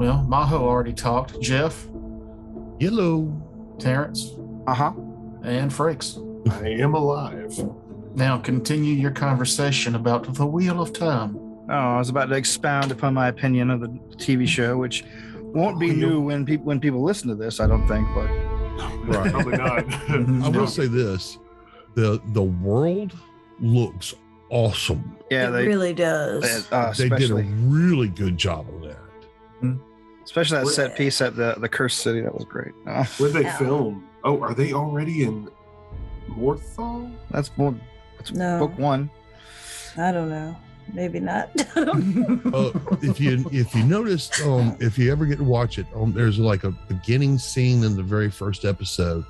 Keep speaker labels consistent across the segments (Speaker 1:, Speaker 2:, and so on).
Speaker 1: Well, Maho already talked. Jeff,
Speaker 2: Hello.
Speaker 1: Terrence,
Speaker 3: Uh-huh.
Speaker 1: and Frakes.
Speaker 4: I am alive.
Speaker 1: Now continue your conversation about the Wheel of Time.
Speaker 3: Oh, I was about to expound upon my opinion of the TV show, which won't be new when people listen to this, I don't think, but
Speaker 4: Right. Probably not.
Speaker 2: I will say this. The world looks awesome.
Speaker 3: yeah,
Speaker 5: it
Speaker 3: they
Speaker 5: really does.
Speaker 2: They did a really good job of that.
Speaker 3: especially that set piece at the Cursed City. That was great.
Speaker 4: Where they
Speaker 5: Ow.
Speaker 4: film? Oh, are they already in Morthal?
Speaker 3: That's
Speaker 5: No.
Speaker 3: book one.
Speaker 5: I don't know. Maybe not. I don't know.
Speaker 2: If you notice, if you ever get to watch it, there's like a beginning scene in the very first episode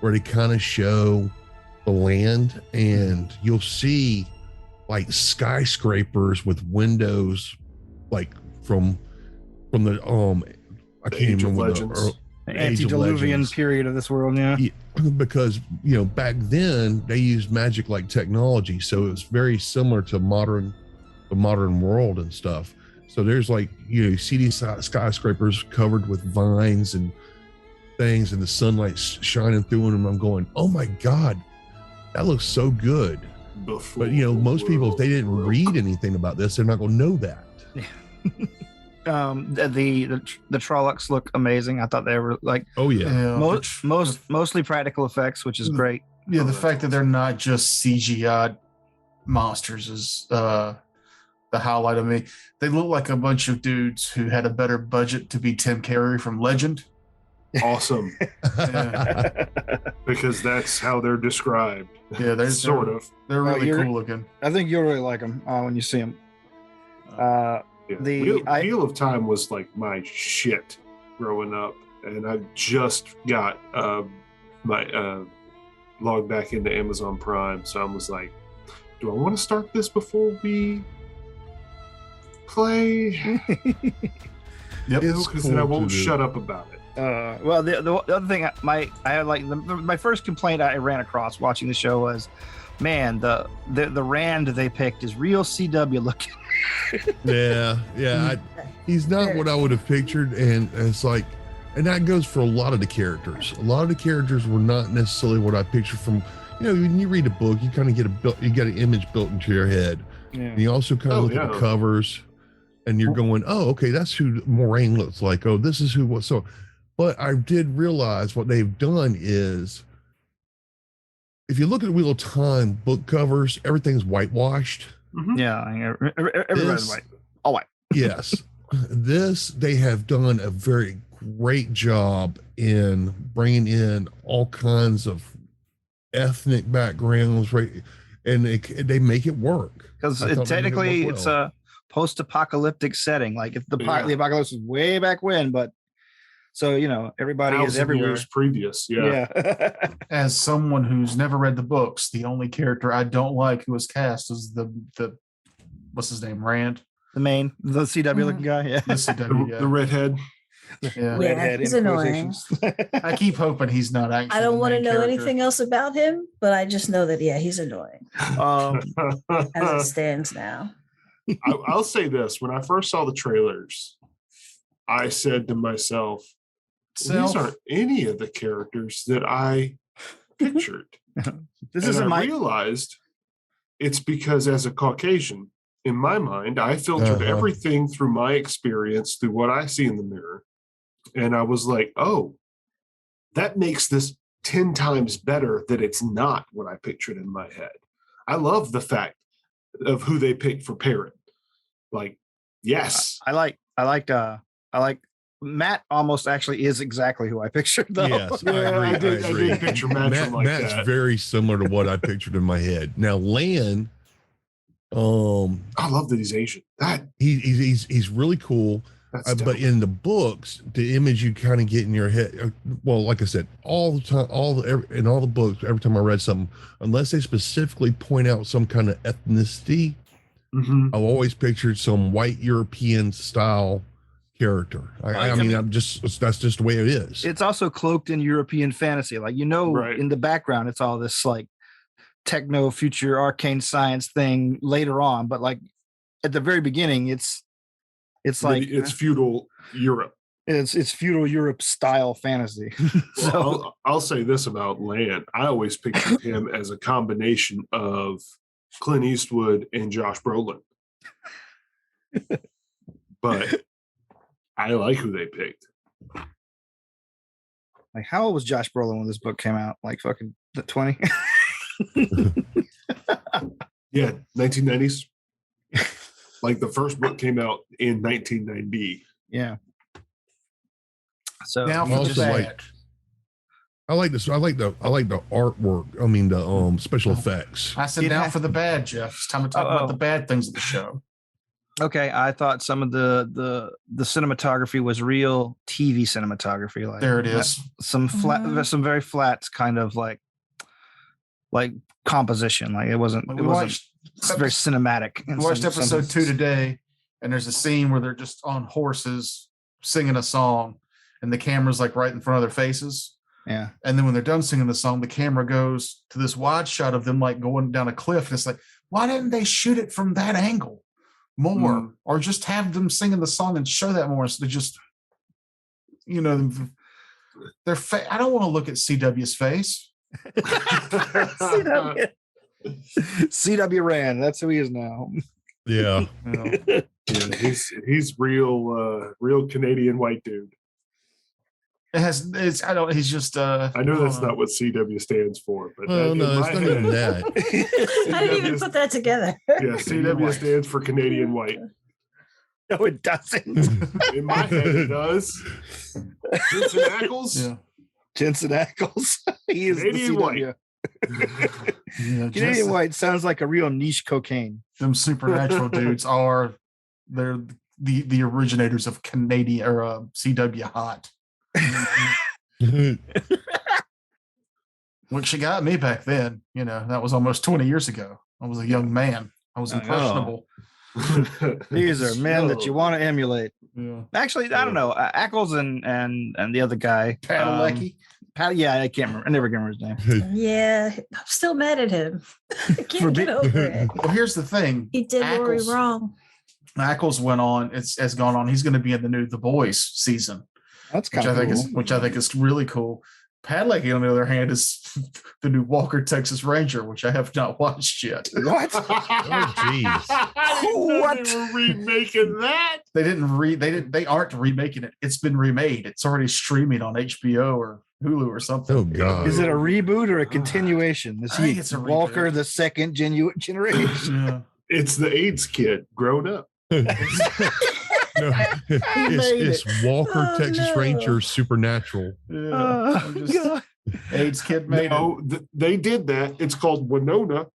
Speaker 2: where they kind of show the land, and you'll see like skyscrapers with windows, like from the I can't
Speaker 4: Age of
Speaker 2: remember
Speaker 4: Legends.
Speaker 3: The
Speaker 2: Age of
Speaker 3: antediluvian
Speaker 2: Legends.
Speaker 3: period of this world, yeah.
Speaker 2: Because back then they used magic like technology, so it was very similar to the modern world and stuff. So there's like you see these skyscrapers covered with vines and things, and the sunlight's shining through them. I'm going, oh my god, that looks so good.
Speaker 4: Before
Speaker 2: But most people, if they didn't read anything about this, they're not going to know that.
Speaker 3: The Trollocs look amazing. I thought they were like
Speaker 2: Oh yeah.
Speaker 3: mostly practical effects, which is great.
Speaker 1: Yeah, the fact that they're not just CGI monsters is the highlight of me. They look like a bunch of dudes who had a better budget to be Tim Carey from Legend.
Speaker 4: awesome. Because that's how they're described.
Speaker 1: Yeah, they're
Speaker 4: Sort of.
Speaker 1: They're really
Speaker 3: you're-
Speaker 1: cool looking.
Speaker 3: I think you'll really like them when you see them.
Speaker 4: Yeah.
Speaker 3: The-
Speaker 4: Wheel of Time was like my shit growing up, and I just got my log back into Amazon Prime, so I was like, do I want to start this before we play?
Speaker 1: Yep.
Speaker 4: Because then I won't shut up about it.
Speaker 3: Well, the other thing I had like my first complaint I ran across watching the show was, man, the Rand they picked is real CW looking.
Speaker 2: Yeah. He's not what I would have pictured, and it's like, and that goes for a lot of the characters. A lot of the characters were not necessarily what I pictured from. When you read a book, you kind of get an image built into your head.
Speaker 3: Yeah.
Speaker 2: And you also kind of look at the covers, and you're going, oh, okay, that's who Moraine looks like. Oh, this is who was so. But I did realize what they've done is, if you look at the Wheel of Time book covers, everything's whitewashed.
Speaker 4: Mhm.
Speaker 3: Yeah, everybody's white. All white.
Speaker 2: Yes. They have done a very great job in bringing in all kinds of ethnic backgrounds, right? And they make it work.
Speaker 3: Because
Speaker 2: I thought they made it
Speaker 3: technically
Speaker 2: work
Speaker 3: it's
Speaker 2: well.
Speaker 3: a post-apocalyptic setting. Like if the
Speaker 4: Yeah.
Speaker 3: apocalypse was way back when, but so everybody is
Speaker 4: 1,000
Speaker 3: everywhere.
Speaker 4: years previous. Yeah.
Speaker 3: Yeah.
Speaker 1: As someone who's never read the books, the only character I don't like who was cast is the what's his name, Rand,
Speaker 3: the CW looking guy. Yeah.
Speaker 1: the CW
Speaker 4: The
Speaker 1: guy.
Speaker 4: redhead.
Speaker 1: Yeah.
Speaker 3: Redhead
Speaker 5: he's
Speaker 3: in
Speaker 5: annoying.
Speaker 3: quotations.
Speaker 1: I keep hoping he's not actually.
Speaker 5: I don't
Speaker 1: the
Speaker 5: want to
Speaker 1: main
Speaker 5: know
Speaker 1: character.
Speaker 5: anything else about him, but I just know that he's annoying as it stands now.
Speaker 4: I'll say this: when I first saw the trailers, I said to myself, "These aren't any of the characters that I pictured."
Speaker 3: This
Speaker 4: And
Speaker 3: isn't
Speaker 4: I
Speaker 3: my
Speaker 4: realized it's because, as a Caucasian, in my mind, I filtered
Speaker 2: Uh-huh.
Speaker 4: everything through my experience, through what I see in the mirror, and I was like, "Oh, that makes this 10 times better that it's not what I pictured in my head." I love the fact of who they picked for Perrin. Like, yes.
Speaker 3: I like Matt almost actually is exactly who I pictured though.
Speaker 2: Yes,
Speaker 4: Yeah,
Speaker 2: I
Speaker 4: I did
Speaker 2: agree.
Speaker 4: picture Matt like
Speaker 2: Matt's
Speaker 4: that.
Speaker 2: very similar to what I pictured in my head. Now, Lan,
Speaker 4: I love that he's Asian.
Speaker 2: he's really cool.
Speaker 4: That's
Speaker 2: But
Speaker 4: dope.
Speaker 2: in the books, the image you kind of get in your head, well, like I said, all the time, in all the books, every time I read something, unless they specifically point out some kind of ethnicity,
Speaker 4: Mhm.
Speaker 2: I've always pictured some white European style character. I mean, that's just the way it is.
Speaker 3: It's also cloaked in European fantasy. Like
Speaker 4: Right.
Speaker 3: in the background, it's all this like techno future arcane science thing later on. But like at the very beginning, it's It's like
Speaker 4: it's feudal Europe.
Speaker 3: It's feudal Europe style fantasy. So
Speaker 4: Well, I'll say this about Land. I always pictured him as a combination of Clint Eastwood and Josh Brolin. But I like who they picked.
Speaker 3: like, how old was Josh Brolin when this book came out? Like fucking 20?
Speaker 4: Yeah, 1990s. Like the first book came out in 1990.
Speaker 3: Yeah. So
Speaker 1: Now
Speaker 2: I
Speaker 1: for
Speaker 2: also
Speaker 1: the
Speaker 2: like-
Speaker 1: bad.
Speaker 2: I like this. I like the artwork. I mean the special effects.
Speaker 1: I said
Speaker 3: It
Speaker 1: now
Speaker 3: ha-
Speaker 1: for the bad, Jeff. It's time to talk about the bad things of the show.
Speaker 3: okay, I thought some of the cinematography was real TV cinematography. Like
Speaker 1: There it is.
Speaker 3: some flat, some very flat kind of like composition. Like it wasn't.
Speaker 1: We
Speaker 3: It wasn't
Speaker 1: watched
Speaker 3: it's very cinematic.
Speaker 1: We watched episode 2 today, and there's a scene where they're just on horses singing a song, and the camera's like right in front of their faces.
Speaker 3: Yeah.
Speaker 1: And then when they're done singing the song, the camera goes to this wide shot of them like going down a cliff. And it's like, why didn't they shoot it from that angle more? Or just have them singing the song and show that more instead of just, you know, their face. I don't want to look at CW's face.
Speaker 3: CW Rand. That's who he is now.
Speaker 2: Yeah.
Speaker 1: You know.
Speaker 4: Yeah, he's real Canadian white dude.
Speaker 1: He's just
Speaker 4: I know that's not what CW stands for, but
Speaker 2: Oh
Speaker 4: in
Speaker 2: no,
Speaker 4: my
Speaker 2: it's not even
Speaker 4: head,
Speaker 2: that.
Speaker 5: I didn't even put that together.
Speaker 4: Yeah, CW stands for Canadian white.
Speaker 3: No, it doesn't.
Speaker 4: In my head, it does. Jensen Ackles,
Speaker 1: Yeah.
Speaker 3: Jensen Ackles. He is
Speaker 4: Canadian
Speaker 3: the
Speaker 4: white.
Speaker 3: CW.
Speaker 1: Yeah,
Speaker 3: Canadian
Speaker 1: just-
Speaker 3: white sounds like a real niche cocaine.
Speaker 1: them supernatural dudes they're the originators of Canadian or CW hot. Which got me back then, you know, that was almost 20 years ago. I was a young man. I was
Speaker 3: I know.
Speaker 1: impressionable.
Speaker 3: These are men that you want to emulate.
Speaker 1: Yeah.
Speaker 3: Actually, I don't know. Ackles and the other guy.
Speaker 1: Padalecki.
Speaker 3: Yeah, I can't remember. I never can remember his name.
Speaker 5: Yeah, I'm still mad at him. I
Speaker 3: For
Speaker 5: can't get over it.
Speaker 1: Well, here's the thing.
Speaker 5: He did Rory
Speaker 1: Ackles-
Speaker 5: wrong.
Speaker 1: Ackles went on, has gone on. He's going to be in the new The Boys season,
Speaker 3: That's
Speaker 1: which
Speaker 3: kind
Speaker 1: I
Speaker 3: of
Speaker 1: think
Speaker 3: cool.
Speaker 1: is really cool. Padalecki, on the other hand, is the new Walker Texas Ranger, which I have not watched yet.
Speaker 3: What?
Speaker 2: Oh, jeez.
Speaker 3: What?
Speaker 4: They were remaking that?
Speaker 1: They aren't remaking it. It's been remade. It's already streaming on HBO or Hulu or something.
Speaker 2: Oh god.
Speaker 3: Is it a reboot or a continuation? Is
Speaker 1: I think
Speaker 3: he
Speaker 1: it's a
Speaker 3: Walker
Speaker 1: reboot.
Speaker 3: the second generation?
Speaker 1: Yeah.
Speaker 4: It's the AIDS kid grown up.
Speaker 2: No,
Speaker 1: made
Speaker 2: it's Walker
Speaker 5: Oh,
Speaker 2: Texas
Speaker 5: no.
Speaker 2: Ranger Supernatural.
Speaker 1: Yeah. I'm just-
Speaker 3: God.
Speaker 1: AIDS kid made
Speaker 4: No, they did that. It's called Winona.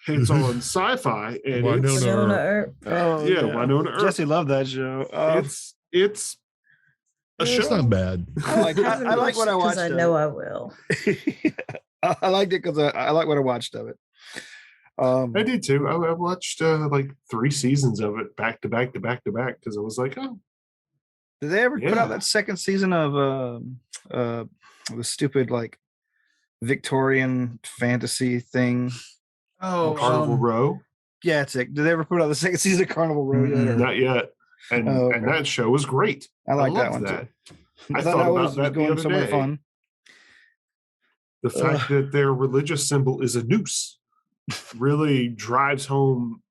Speaker 4: It's on Sci-Fi, and
Speaker 2: Winona
Speaker 4: it's,
Speaker 5: Winona
Speaker 2: Earp.
Speaker 5: Earp.
Speaker 3: Oh,
Speaker 4: yeah, Winona Earp.
Speaker 3: Jesse loved that show.
Speaker 4: It's a
Speaker 2: It's
Speaker 4: show.
Speaker 2: not bad.
Speaker 3: I like what I watched.
Speaker 5: I
Speaker 3: of
Speaker 5: know
Speaker 3: it.
Speaker 5: I will.
Speaker 3: I liked it because I like what I watched of it.
Speaker 4: I did too. I watched like 3 seasons of it back to back because I was like, oh,
Speaker 3: Did they ever put
Speaker 4: Yeah.
Speaker 3: out that second season of the stupid like Victorian fantasy thing?
Speaker 1: Oh,
Speaker 4: Carnival Row.
Speaker 3: Yeah, it's it. Did they ever put out the second season of Carnival Row yet? or-
Speaker 4: Not yet. And
Speaker 3: Oh,
Speaker 4: and
Speaker 3: okay.
Speaker 4: that show was great.
Speaker 3: I like that
Speaker 4: loved
Speaker 3: one
Speaker 4: that.
Speaker 3: too.
Speaker 4: I
Speaker 3: thought
Speaker 4: thought
Speaker 3: that
Speaker 4: about
Speaker 3: was
Speaker 4: that the
Speaker 3: going
Speaker 4: other
Speaker 3: somewhere
Speaker 4: day.
Speaker 3: fun.
Speaker 4: The fact that their religious symbol is a noose really drives home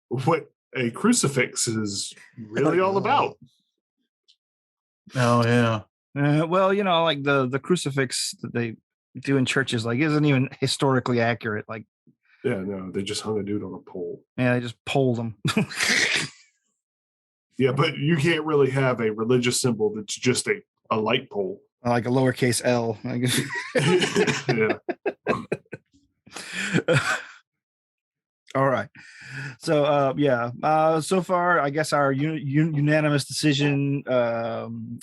Speaker 4: what a crucifix is really all about.
Speaker 1: Oh yeah.
Speaker 3: Well, you know, like the crucifix that they do in churches, like isn't even historically accurate. Like,
Speaker 4: Yeah, no, they just hung a dude on a pole.
Speaker 3: yeah, they just pulled them.
Speaker 4: Yeah, but you can't really have a religious symbol that's just a light pole.
Speaker 3: Like a lowercase L.
Speaker 4: Yeah.
Speaker 3: All right. So so far I guess our unanimous decision,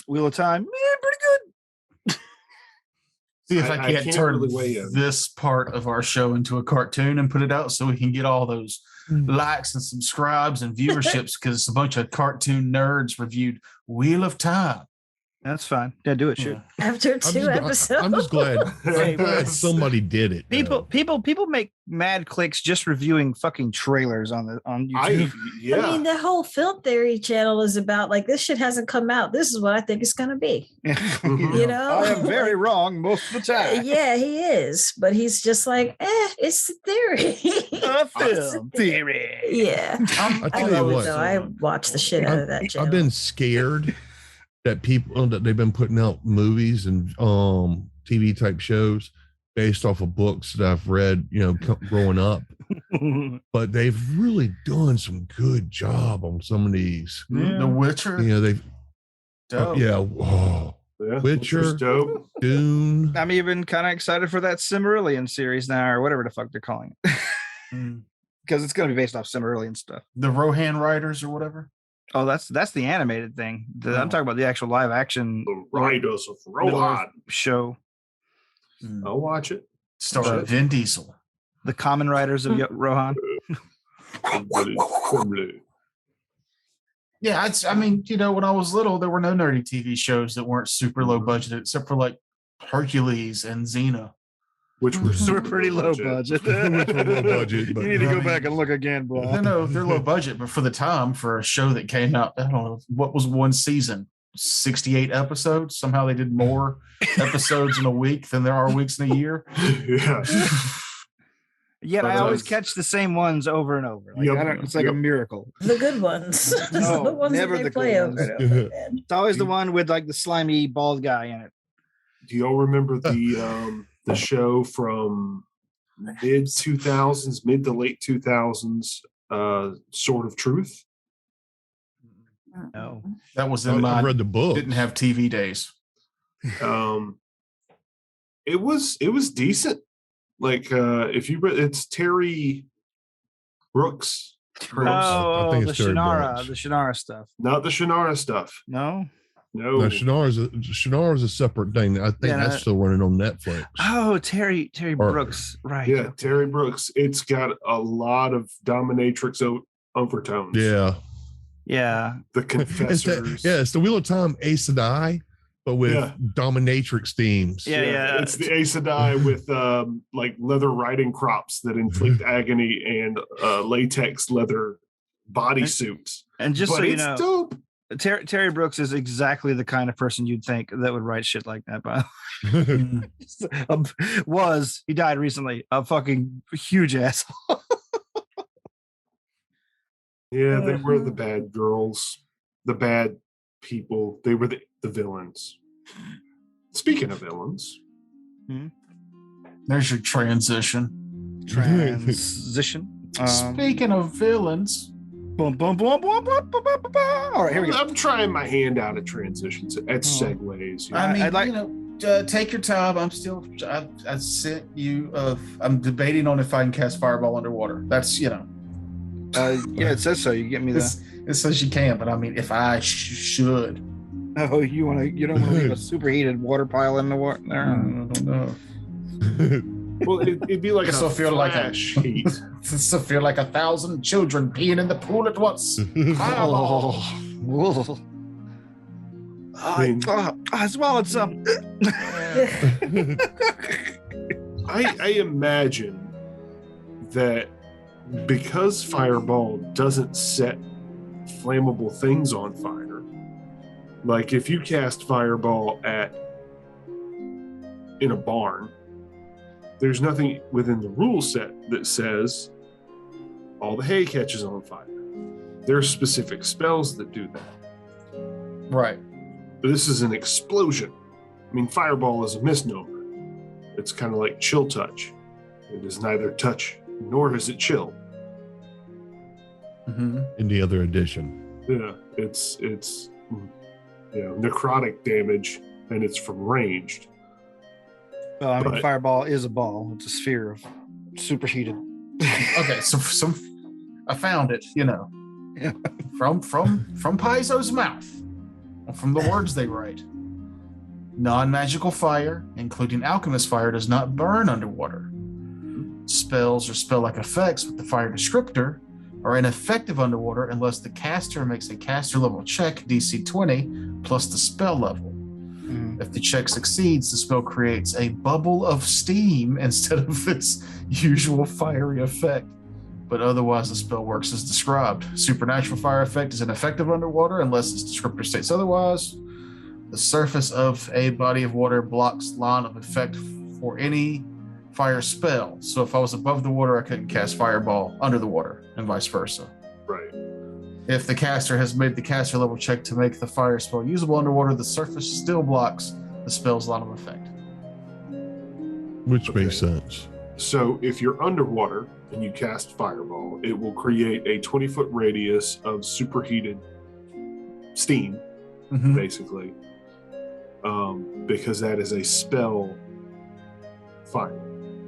Speaker 3: Wheel of Time, pretty good.
Speaker 1: See if I
Speaker 4: I
Speaker 1: can't
Speaker 4: can't
Speaker 1: turn
Speaker 4: really weigh in.
Speaker 1: this part of our show into a cartoon and put it out so we can get all those likes and subscribes and viewerships because a bunch of cartoon nerds reviewed Wheel of Time.
Speaker 3: That's fine. Yeah, do it. Shoot.
Speaker 5: After two episodes.
Speaker 2: I'm just glad. I'm glad somebody did it.
Speaker 3: People make mad clicks just reviewing fucking trailers on YouTube.
Speaker 5: I mean, the whole Film Theory channel is about like, this shit hasn't come out. This is what I think it's going to be. You know,
Speaker 3: I am very wrong most of the time.
Speaker 5: Yeah, he is, but he's just like, it's the theory.
Speaker 3: A film theory.
Speaker 5: Yeah,
Speaker 2: I tell you what,
Speaker 5: I watch the shit out of that channel.
Speaker 2: I've been scared that they've been putting out movies and TV type shows based off of books that I've read, growing up. But they've really done some good job on some of these.
Speaker 1: Yeah. The Witcher.
Speaker 2: They've Witcher,
Speaker 4: dope.
Speaker 2: Dune.
Speaker 3: I'm even kind of excited for that Silmarillion series now, or whatever the fuck they're calling it. Because it's going to be based off Silmarillion stuff.
Speaker 1: The Rohan Riders or whatever.
Speaker 3: Oh, that's the animated thing. I'm talking about the actual live action.
Speaker 4: The Riders of Rohan
Speaker 3: show.
Speaker 4: I'll watch it.
Speaker 1: Starring Vin Diesel.
Speaker 3: The Common Riders of Rohan.
Speaker 1: Yeah, I mean, when I was little, there were no nerdy TV shows that weren't super low budget, except for like Hercules and Xena.
Speaker 4: Which were
Speaker 3: pretty low budget.
Speaker 2: Low budget, but
Speaker 3: you need to go back and look again, bro.
Speaker 1: No, they're low budget, but for the time, for a show that came out, I don't know, what was one season? 68 episodes. Somehow they did more episodes in a week than there are weeks in a year.
Speaker 4: Yeah.
Speaker 3: Yet I always catch the same ones over and over. It's like a miracle.
Speaker 5: The good ones.
Speaker 3: No,
Speaker 5: the ones
Speaker 3: never
Speaker 5: that they
Speaker 3: the
Speaker 5: play
Speaker 3: good
Speaker 5: over
Speaker 3: ones.
Speaker 5: and over again.
Speaker 3: It's always the one with like the slimy bald guy in it.
Speaker 4: Do y'all remember the show from mid to late 2000s, Sword of Truth?
Speaker 3: No.
Speaker 1: That was in
Speaker 2: I read the book.
Speaker 1: Didn't have TV days.
Speaker 4: It was decent. Like if you read, it's Terry Brooks.
Speaker 3: Oh,
Speaker 2: I think
Speaker 3: the
Speaker 2: it's Terry
Speaker 3: Shannara,
Speaker 2: Brooks.
Speaker 3: the Shannara stuff.
Speaker 4: Not the Shannara stuff.
Speaker 3: No.
Speaker 4: No.
Speaker 2: Shannara is a separate thing. I think that's still running on Netflix.
Speaker 3: Oh, Terry Brooks, right?
Speaker 4: Yeah, Terry Brooks. It's got a lot of dominatrix overtones.
Speaker 3: Yeah.
Speaker 4: The Confessors.
Speaker 2: It's the Wheel of Time Aes Sedai, but with dominatrix themes.
Speaker 3: Yeah.
Speaker 4: It's the Aes Sedai with like leather riding crops that inflict agony and latex leather bodysuits.
Speaker 3: And just
Speaker 4: but
Speaker 3: so you
Speaker 4: it's
Speaker 3: know,
Speaker 4: dope.
Speaker 3: Terry Brooks is exactly the kind of person you'd think that would write shit like that. By he died recently, a fucking huge asshole.
Speaker 4: Yeah, they were the bad girls, the bad people. They were the villains. Speaking of villains,
Speaker 1: there's your transition. Speaking of villains.
Speaker 3: Boom, boom, boom, boom, boom, boom, boom, boom. All right, here we go.
Speaker 4: I'm trying my hand out at transitions, at segues.
Speaker 1: I mean, take your time. I sent you. I'm debating on if I can cast fireball underwater. That's
Speaker 3: it says so. You get me that.
Speaker 1: It says you can, but I mean, if I should.
Speaker 3: Oh, you don't want to leave a superheated water pile in the water?
Speaker 1: I don't know.
Speaker 4: Well, it'd be like
Speaker 1: a flash
Speaker 4: heat.
Speaker 1: This will feel like 1,000 children peeing in the pool at once.
Speaker 3: I swallowed some.
Speaker 4: I imagine that because fireball doesn't set flammable things on fire, like if you cast fireball in a barn, there's nothing within the rule set that says all the hay catches on fire. There are specific spells that do that.
Speaker 1: Right.
Speaker 4: But this is an explosion. I mean, fireball is a misnomer. It's kind of like chill touch. It is neither touch nor is it chill.
Speaker 2: In the other edition.
Speaker 4: Yeah, it's necrotic damage, and it's from ranged.
Speaker 3: Well, I mean, fireball is a ball. It's a sphere of superheated.
Speaker 1: Okay, so I found it. From Paizo's mouth, from the words they write. Non-magical fire, including alchemist fire, does not burn underwater. Spells or spell-like effects with the fire descriptor are ineffective underwater unless the caster makes a caster level check, DC 20, plus the spell level. If the check succeeds, the spell creates a bubble of steam instead of its usual fiery effect. But otherwise, the spell works as described. Supernatural fire effect is ineffective underwater unless its descriptor states otherwise. The surface of a body of water blocks line of effect for any fire spell. So if I was above the water, I couldn't cast Fireball under the water, and vice versa.
Speaker 4: Right.
Speaker 1: If the caster has made the caster level check to make the fire spell usable underwater, the surface still blocks the spell's line of effect.
Speaker 2: Which makes sense.
Speaker 4: So if you're underwater and you cast Fireball, it will create a 20-foot radius of superheated steam, basically, because that is a spell fire.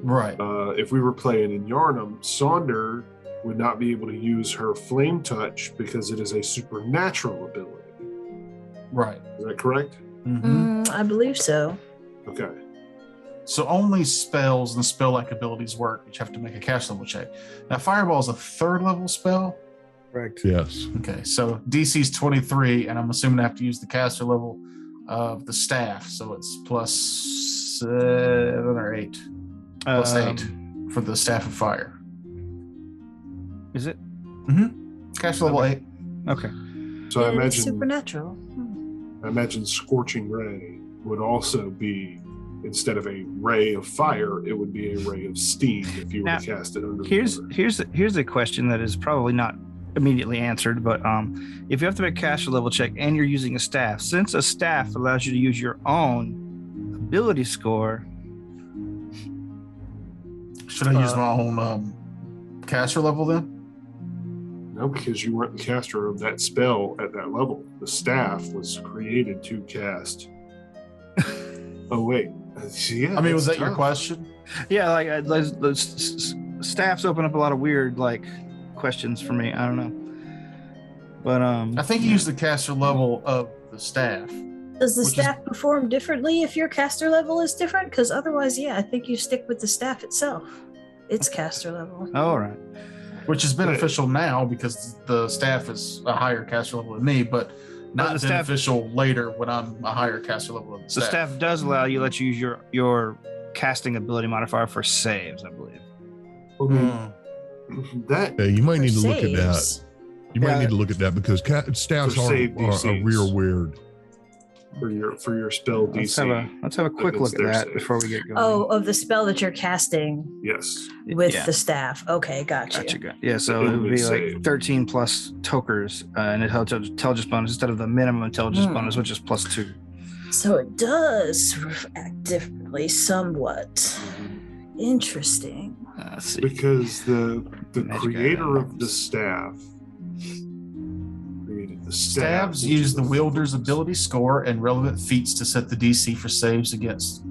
Speaker 1: Right.
Speaker 4: If we were playing in Yarnum, Sonder would not be able to use her Flame Touch because it is a supernatural ability.
Speaker 1: Right.
Speaker 4: Is that correct?
Speaker 5: I believe so.
Speaker 4: Okay.
Speaker 1: So only spells and spell-like abilities work, which have to make a cast level check. Now, Fireball is a 3rd level spell.
Speaker 3: Correct.
Speaker 2: Yes.
Speaker 1: Okay, so DC's 23, and I'm assuming I have to use the caster level of the staff. So it's plus 7 or 8. Plus 8 for the Staff of Fire.
Speaker 3: Is it?
Speaker 1: Caster level 8.
Speaker 3: Okay.
Speaker 4: So I
Speaker 5: It's
Speaker 4: imagine
Speaker 5: supernatural.
Speaker 4: Scorching Ray would also be, instead of a ray of fire, it would be a ray of steam if you were
Speaker 3: Now,
Speaker 4: to cast it under
Speaker 3: Here's
Speaker 4: the water.
Speaker 3: here's a question that is probably not immediately answered, but if you have to make a caster level check and you're using a staff, since a staff allows you to use your own ability score,
Speaker 1: Should I use my own caster level then?
Speaker 4: No, because you weren't the caster of that spell at that level. The staff was created to cast. Oh wait, yeah.
Speaker 1: I mean, was that
Speaker 4: that's
Speaker 1: your
Speaker 4: tough.
Speaker 1: question?
Speaker 3: yeah, like staffs open up a lot of weird like questions for me. I don't know, but
Speaker 1: I think you use the caster level of the staff.
Speaker 5: Does the
Speaker 1: Which is-
Speaker 5: staff perform differently if your caster level is different? Because otherwise, yeah, I think you stick with the staff itself. Its caster level.
Speaker 3: all right.
Speaker 1: Which is beneficial now because the staff is a higher caster level than me, but not
Speaker 3: the staff-
Speaker 1: beneficial later when I'm a higher caster level than the
Speaker 3: The
Speaker 1: staff.
Speaker 3: staff does allow you let you use your casting ability modifier for saves, I believe.
Speaker 4: I mean, that
Speaker 2: Yeah, you might need to
Speaker 5: For
Speaker 2: look at that.
Speaker 5: saves.
Speaker 2: You might
Speaker 3: Yeah.
Speaker 2: need to look at that because staffs
Speaker 4: For
Speaker 2: are
Speaker 4: save DCs.
Speaker 2: real weird.
Speaker 4: for your spell DC.
Speaker 3: Let's have a quick look
Speaker 4: against
Speaker 3: at
Speaker 4: their
Speaker 3: that
Speaker 4: save.
Speaker 3: before we get going.
Speaker 5: Oh, of the spell that you're casting
Speaker 4: Yes.
Speaker 5: with
Speaker 3: Yeah.
Speaker 5: the staff. Okay, gotcha.
Speaker 3: Gotcha. Yeah, so
Speaker 4: It
Speaker 3: it would
Speaker 4: would
Speaker 3: be
Speaker 4: save.
Speaker 3: like 13 plus tokers and intelligence bonus instead of the minimum intelligence bonus, which is plus 2.
Speaker 5: So it does act differently somewhat. Interesting.
Speaker 3: Let's see.
Speaker 4: Because the
Speaker 3: Magic
Speaker 4: creator of
Speaker 3: items.
Speaker 4: the staff created the staff.
Speaker 1: Stabs
Speaker 4: which
Speaker 1: use
Speaker 4: is
Speaker 1: the wielder's ability score and relevant feats to set the DC for saves against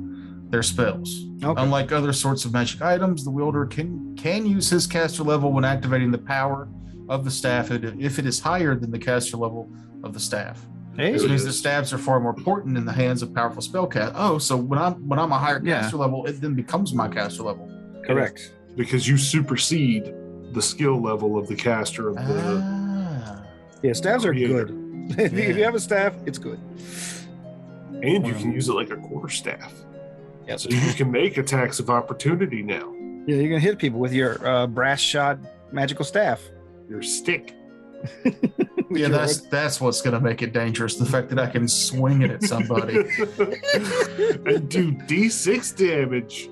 Speaker 1: their spells.
Speaker 3: Okay.
Speaker 1: Unlike other sorts of magic items, the wielder can use his caster level when activating the power of the staff if it is higher than the caster level of the staff.
Speaker 3: Hey,
Speaker 1: This
Speaker 4: It
Speaker 1: means
Speaker 4: is.
Speaker 1: that stabs are far more important in the hands of powerful spellcast. Oh, so when I'm a higher
Speaker 3: Yeah.
Speaker 1: caster level, it then becomes my caster level.
Speaker 3: correct.
Speaker 4: Because you supersede the skill level of the caster of the.
Speaker 1: Ah.
Speaker 3: Yeah, staves are
Speaker 4: Creator.
Speaker 3: good. If you have a staff, it's good.
Speaker 4: And you can use it like a quarterstaff.
Speaker 3: Yes.
Speaker 4: So you can make attacks of opportunity now.
Speaker 3: Yeah, you're gonna hit people with your brass shot magical staff.
Speaker 4: Your stick.
Speaker 3: With
Speaker 1: Yeah,
Speaker 3: your-
Speaker 1: that's what's going to make it dangerous. The fact that I can swing it at somebody.
Speaker 4: And do D6 damage.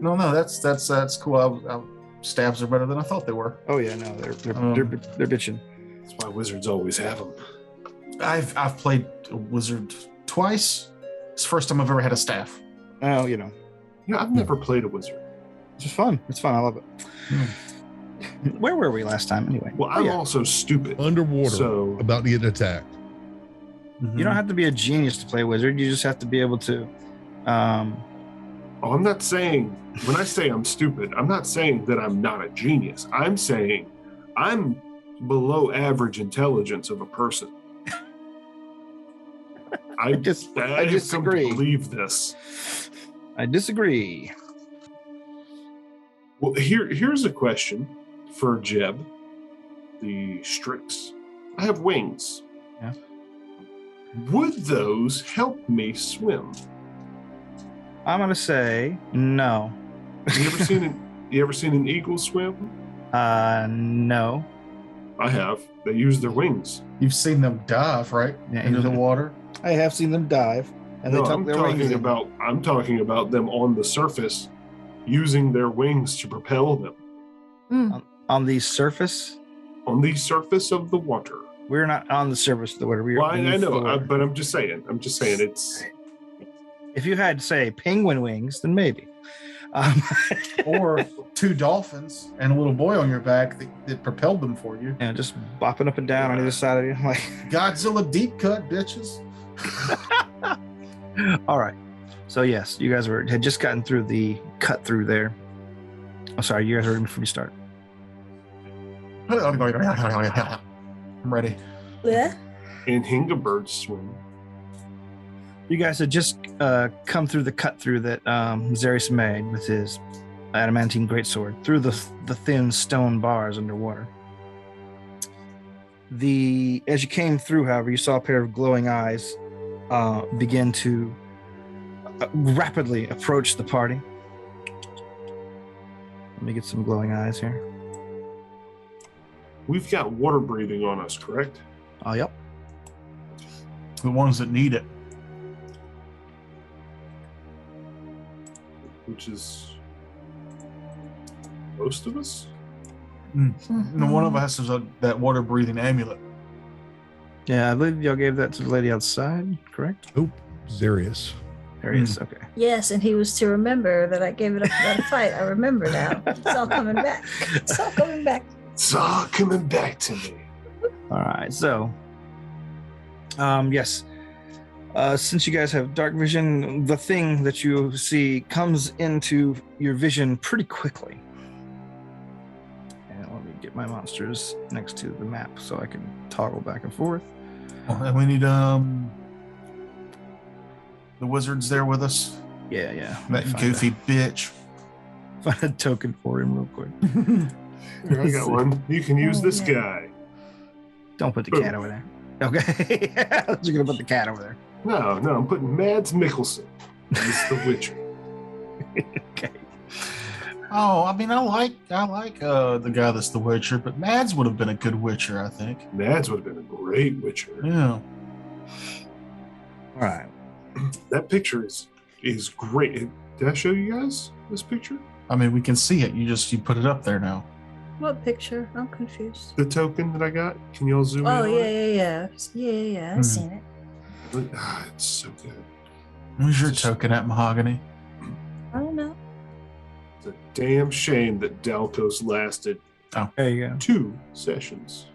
Speaker 1: No, that's cool. Stabs are better than I thought they were.
Speaker 3: Oh yeah, no, they're bitching.
Speaker 4: That's why wizards always have them.
Speaker 1: I've played a wizard twice. It's the first time I've ever had a staff.
Speaker 3: Oh, you know,
Speaker 4: Yeah, I've never played a wizard.
Speaker 3: it's just fun. It's fun. I love it. Where were we last time anyway?
Speaker 4: Well,
Speaker 3: Oh,
Speaker 4: I'm
Speaker 3: yeah.
Speaker 4: also stupid.
Speaker 2: Underwater,
Speaker 4: So
Speaker 2: about to get attacked.
Speaker 3: You don't have to be a genius to play wizard. You just have to be able to.
Speaker 4: I'm not saying, when I say I'm stupid, I'm not saying that I'm not a genius. I'm saying I'm below average intelligence of a person. I have come to
Speaker 3: disagree.
Speaker 4: believe this.
Speaker 3: I disagree.
Speaker 4: Well, here's a question for Jeb, the Strix. I have wings.
Speaker 3: Yeah.
Speaker 4: Would those help me swim?
Speaker 3: I'm gonna say no.
Speaker 4: You ever seen an eagle swim?
Speaker 3: No.
Speaker 4: I have. They use their wings.
Speaker 1: You've seen them dive, right?
Speaker 3: Yeah,
Speaker 1: Into the water.
Speaker 3: I have seen them dive, and
Speaker 4: No,
Speaker 3: they tuck
Speaker 4: I'm
Speaker 3: their wings
Speaker 4: talking
Speaker 3: in.
Speaker 4: about. I'm talking about them on the surface, using their wings to propel them
Speaker 3: On the surface.
Speaker 4: on the surface of the water.
Speaker 3: We're not on the surface of the water. We're
Speaker 4: Well, I
Speaker 3: beneath the
Speaker 4: know,
Speaker 3: water.
Speaker 4: but I'm just saying. It's
Speaker 3: If you had, say, penguin wings, then maybe.
Speaker 1: Or two dolphins and a little boy on your back that propelled them for you.
Speaker 3: Yeah, just bopping up and down on either side of you. Like,
Speaker 1: Godzilla deep cut, bitches.
Speaker 3: all right. So yes, you guys had just gotten through the cut through there. Oh, sorry, you guys were ready before we start.
Speaker 1: I'm ready.
Speaker 5: Yeah.
Speaker 4: and Hingabirds swim.
Speaker 3: You guys had just come through the cut through that Xerius made with his adamantine greatsword through the thin stone bars underwater. As you came through, however, you saw a pair of glowing eyes begin to rapidly approach the party. Let me get some glowing eyes here.
Speaker 4: We've got water breathing on us, correct?
Speaker 3: Oh, yep.
Speaker 1: The ones that need it.
Speaker 4: Which is most of us.
Speaker 1: And one of us has that water breathing amulet.
Speaker 3: Yeah, I believe y'all gave that to the lady outside, correct?
Speaker 2: Nope. Xerius.
Speaker 3: There he is. Okay.
Speaker 5: Yes, and he was to remember that I gave it up without a fight. I remember now. It's all coming back. It's all coming back.
Speaker 4: It's all coming back to me.
Speaker 3: All right. So, yes. Since you guys have dark vision, the thing that you see comes into your vision pretty quickly. And let me get my monsters next to the map so I can toggle back and forth.
Speaker 1: Oh, and we need the wizard's there with us.
Speaker 3: Yeah.
Speaker 1: That
Speaker 3: Find
Speaker 1: goofy bitch.
Speaker 3: find a token for him real quick.
Speaker 4: Here, I got one. You can use
Speaker 5: Oh,
Speaker 4: this
Speaker 5: yeah.
Speaker 4: guy.
Speaker 3: Don't put the cat over there. Okay. You're going to put the cat over there.
Speaker 4: No, I'm putting Mads Mikkelsen as the Witcher.
Speaker 3: Okay.
Speaker 1: Oh, I mean, I like the guy that's the Witcher, but Mads would have been a good Witcher, I think.
Speaker 4: Mads would have been a great Witcher.
Speaker 1: Yeah.
Speaker 3: All right.
Speaker 4: That picture is great. Did I show you guys this picture?
Speaker 1: I mean, we can see it. You put it up there now.
Speaker 5: What picture? I'm confused.
Speaker 4: The token that I got? Can y'all zoom in?
Speaker 5: Oh,
Speaker 4: on
Speaker 5: yeah. I've seen it.
Speaker 4: it? It's so good.
Speaker 1: Who's your
Speaker 4: Just-
Speaker 1: token at Mahogany?
Speaker 5: I don't know.
Speaker 4: It's a damn shame that Dalcos lasted
Speaker 3: There you go.
Speaker 4: 2 sessions.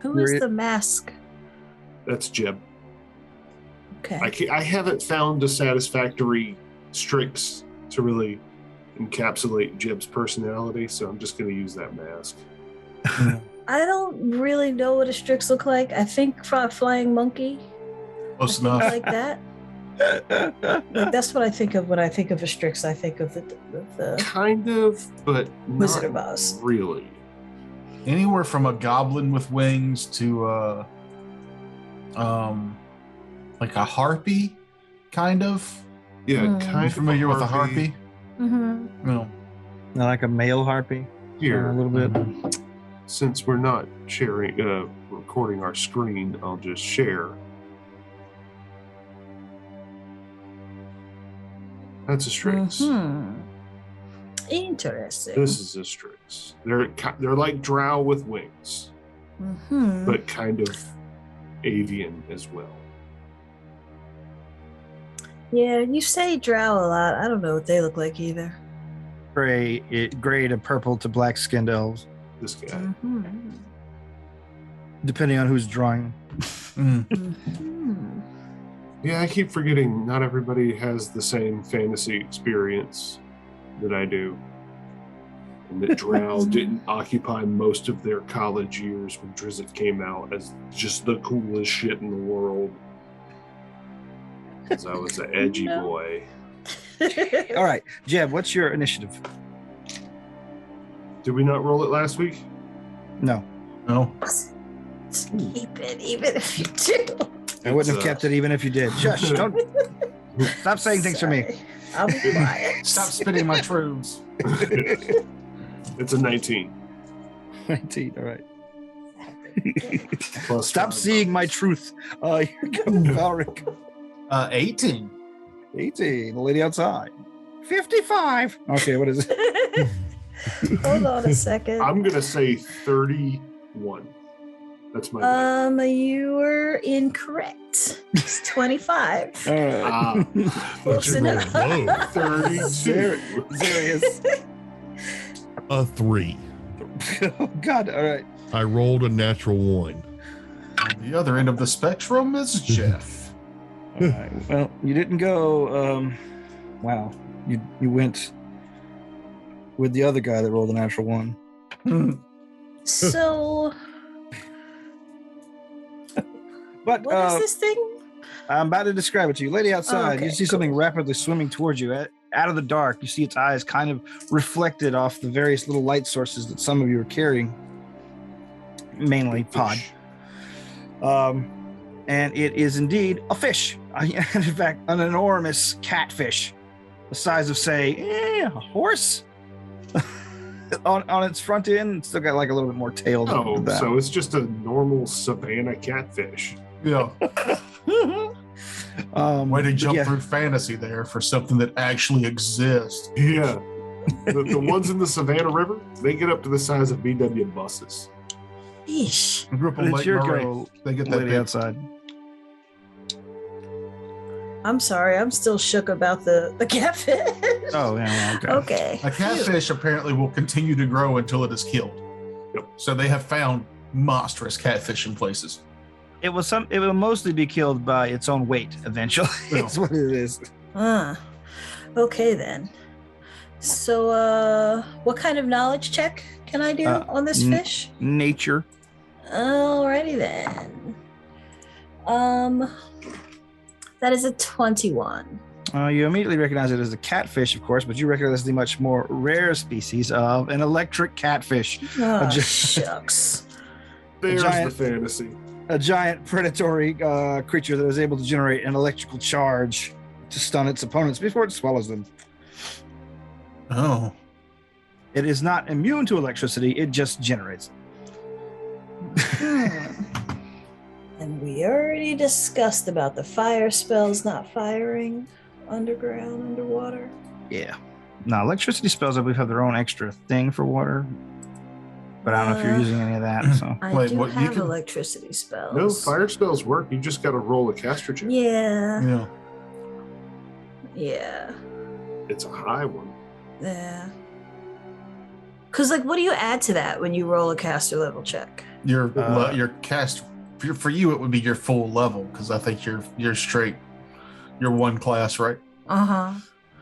Speaker 5: Who is
Speaker 3: You're-
Speaker 5: the mask?
Speaker 4: That's Jeb.
Speaker 5: Okay.
Speaker 4: I haven't found a satisfactory Strix to really encapsulate Jeb's personality, so I'm just going to use that mask.
Speaker 5: I don't really know what a Strix look like. I think flying monkey.
Speaker 1: Close
Speaker 5: I think
Speaker 1: enough.
Speaker 5: like that. Like, that's what I think of when I think of a Strix. I think of the
Speaker 4: Kind of, but
Speaker 5: Wizard
Speaker 4: not
Speaker 5: of Oz.
Speaker 4: really.
Speaker 1: Anywhere from a goblin with wings to like a harpy, kind of.
Speaker 4: Yeah,
Speaker 5: Hmm.
Speaker 4: kind
Speaker 1: You
Speaker 4: of.
Speaker 1: familiar with a harpy?
Speaker 5: Mm-hmm.
Speaker 1: No.
Speaker 3: Not like a male harpy.
Speaker 4: Here,
Speaker 3: A little bit.
Speaker 4: since we're not sharing, recording our screen, I'll just share. That's a Strix.
Speaker 5: Mm-hmm. Interesting.
Speaker 4: This is a Strix. They're like drow with wings,
Speaker 5: Mm-hmm.
Speaker 4: but kind of avian as well.
Speaker 5: Yeah, you say drow a lot. I don't know what they look like either.
Speaker 3: Gray to purple to black skinned elves,
Speaker 4: This guy.
Speaker 5: Mm-hmm.
Speaker 3: depending on who's drawing.
Speaker 1: Mm.
Speaker 5: Mm-hmm.
Speaker 4: Yeah, I keep forgetting not everybody has the same fantasy experience that I do. And that Drow didn't occupy most of their college years when Drizzt came out as just the coolest shit in the world. Because I was an edgy
Speaker 5: No.
Speaker 4: boy.
Speaker 3: All right, Jeb, what's your initiative?
Speaker 4: Did we not roll it last week?
Speaker 3: No.
Speaker 1: No.
Speaker 5: Keep it, even if you do.
Speaker 3: I wouldn't have kept it even if you did. Shush! Don't stop saying things for me.
Speaker 5: Sorry. I'll be quiet.
Speaker 1: Stop spitting my truths.
Speaker 4: It's a 19.
Speaker 3: 19. All right.
Speaker 4: Plus
Speaker 3: Stop
Speaker 4: 5
Speaker 3: seeing my
Speaker 4: bonus.
Speaker 3: truth. Here comes Valric.
Speaker 1: 18.
Speaker 3: 18. The lady outside. 55. Okay, what is it?
Speaker 5: Hold on a second.
Speaker 4: I'm gonna say 31. That's my bet.
Speaker 5: You were incorrect. It's 25.
Speaker 3: All right.
Speaker 4: Ah,
Speaker 5: Close
Speaker 2: You're
Speaker 5: enough.
Speaker 2: rolling low.
Speaker 4: 32.
Speaker 3: Serious.
Speaker 2: A 3.
Speaker 3: Oh God! All right.
Speaker 2: I rolled a natural 1.
Speaker 1: On the other end of the spectrum is Jeff.
Speaker 3: All right. Well, you didn't go. Wow. You went with the other guy that rolled a natural 1.
Speaker 5: So,
Speaker 3: But
Speaker 5: what is this thing?
Speaker 3: I'm about to describe it to you. Lady outside, you
Speaker 5: Okay,
Speaker 3: see something
Speaker 5: cool.
Speaker 3: rapidly swimming towards you. Out of the dark, you see its eyes kind of reflected off the various little light sources that some of you are carrying, mainly pod.
Speaker 4: Fish.
Speaker 3: And it is indeed a fish. In fact, an enormous catfish, the size of, say, a horse. on its front end, it's still got like a little bit more tail than
Speaker 4: Oh,
Speaker 3: that.
Speaker 4: so it's just a normal savannah catfish.
Speaker 1: Yeah. Way to
Speaker 3: but
Speaker 1: jump
Speaker 3: yeah.
Speaker 1: through fantasy there for something that actually exists.
Speaker 4: Yeah. The ones in the Savannah River, they get up to the size of VW buses.
Speaker 5: Yeesh.
Speaker 1: I grew up
Speaker 3: But
Speaker 1: on
Speaker 3: it's
Speaker 1: Lake
Speaker 3: your
Speaker 1: Murray.
Speaker 3: go,
Speaker 1: They get that
Speaker 3: lady
Speaker 1: big.
Speaker 3: outside.
Speaker 5: I'm sorry. I'm still shook about the catfish.
Speaker 3: Oh, yeah, well, okay.
Speaker 5: Okay.
Speaker 1: A catfish apparently will continue to grow until it is killed.
Speaker 4: Yep.
Speaker 1: So they have found monstrous catfish in places.
Speaker 3: It will mostly be killed by its own weight eventually.
Speaker 1: Yeah.
Speaker 3: That's what it is.
Speaker 5: Okay then. So, what kind of knowledge check can I do on this fish?
Speaker 3: Nature.
Speaker 5: Alrighty then. That is a 21.
Speaker 3: You immediately recognize it as a catfish, of course, but you recognize the much more rare species of an electric catfish,
Speaker 5: Oh,
Speaker 3: gi-
Speaker 5: shucks.
Speaker 4: There's
Speaker 3: giant-
Speaker 4: the fantasy.
Speaker 3: a giant predatory creature that is able to generate an electrical charge to stun its opponents before it swallows them.
Speaker 1: Oh.
Speaker 3: It is not immune to electricity; it just generates it.
Speaker 5: Hmm. And we already discussed about the fire spells not firing underground, underwater.
Speaker 3: Yeah. Now, electricity spells, I believe, have their own extra thing for water, but I don't know if you're using any of that. So
Speaker 5: I
Speaker 1: Wait,
Speaker 5: do
Speaker 1: what, you
Speaker 5: have
Speaker 1: can-
Speaker 5: electricity spells.
Speaker 4: No, fire spells work. You just got to roll a caster check.
Speaker 5: Yeah.
Speaker 1: Yeah.
Speaker 5: Yeah.
Speaker 4: It's a high one.
Speaker 5: Yeah. Because, like, what do you add to that when you roll a caster level check?
Speaker 1: Your
Speaker 3: Uh,
Speaker 1: cast for you it would be your full level because I think you're straight. You're one class, right?
Speaker 5: Uh-huh.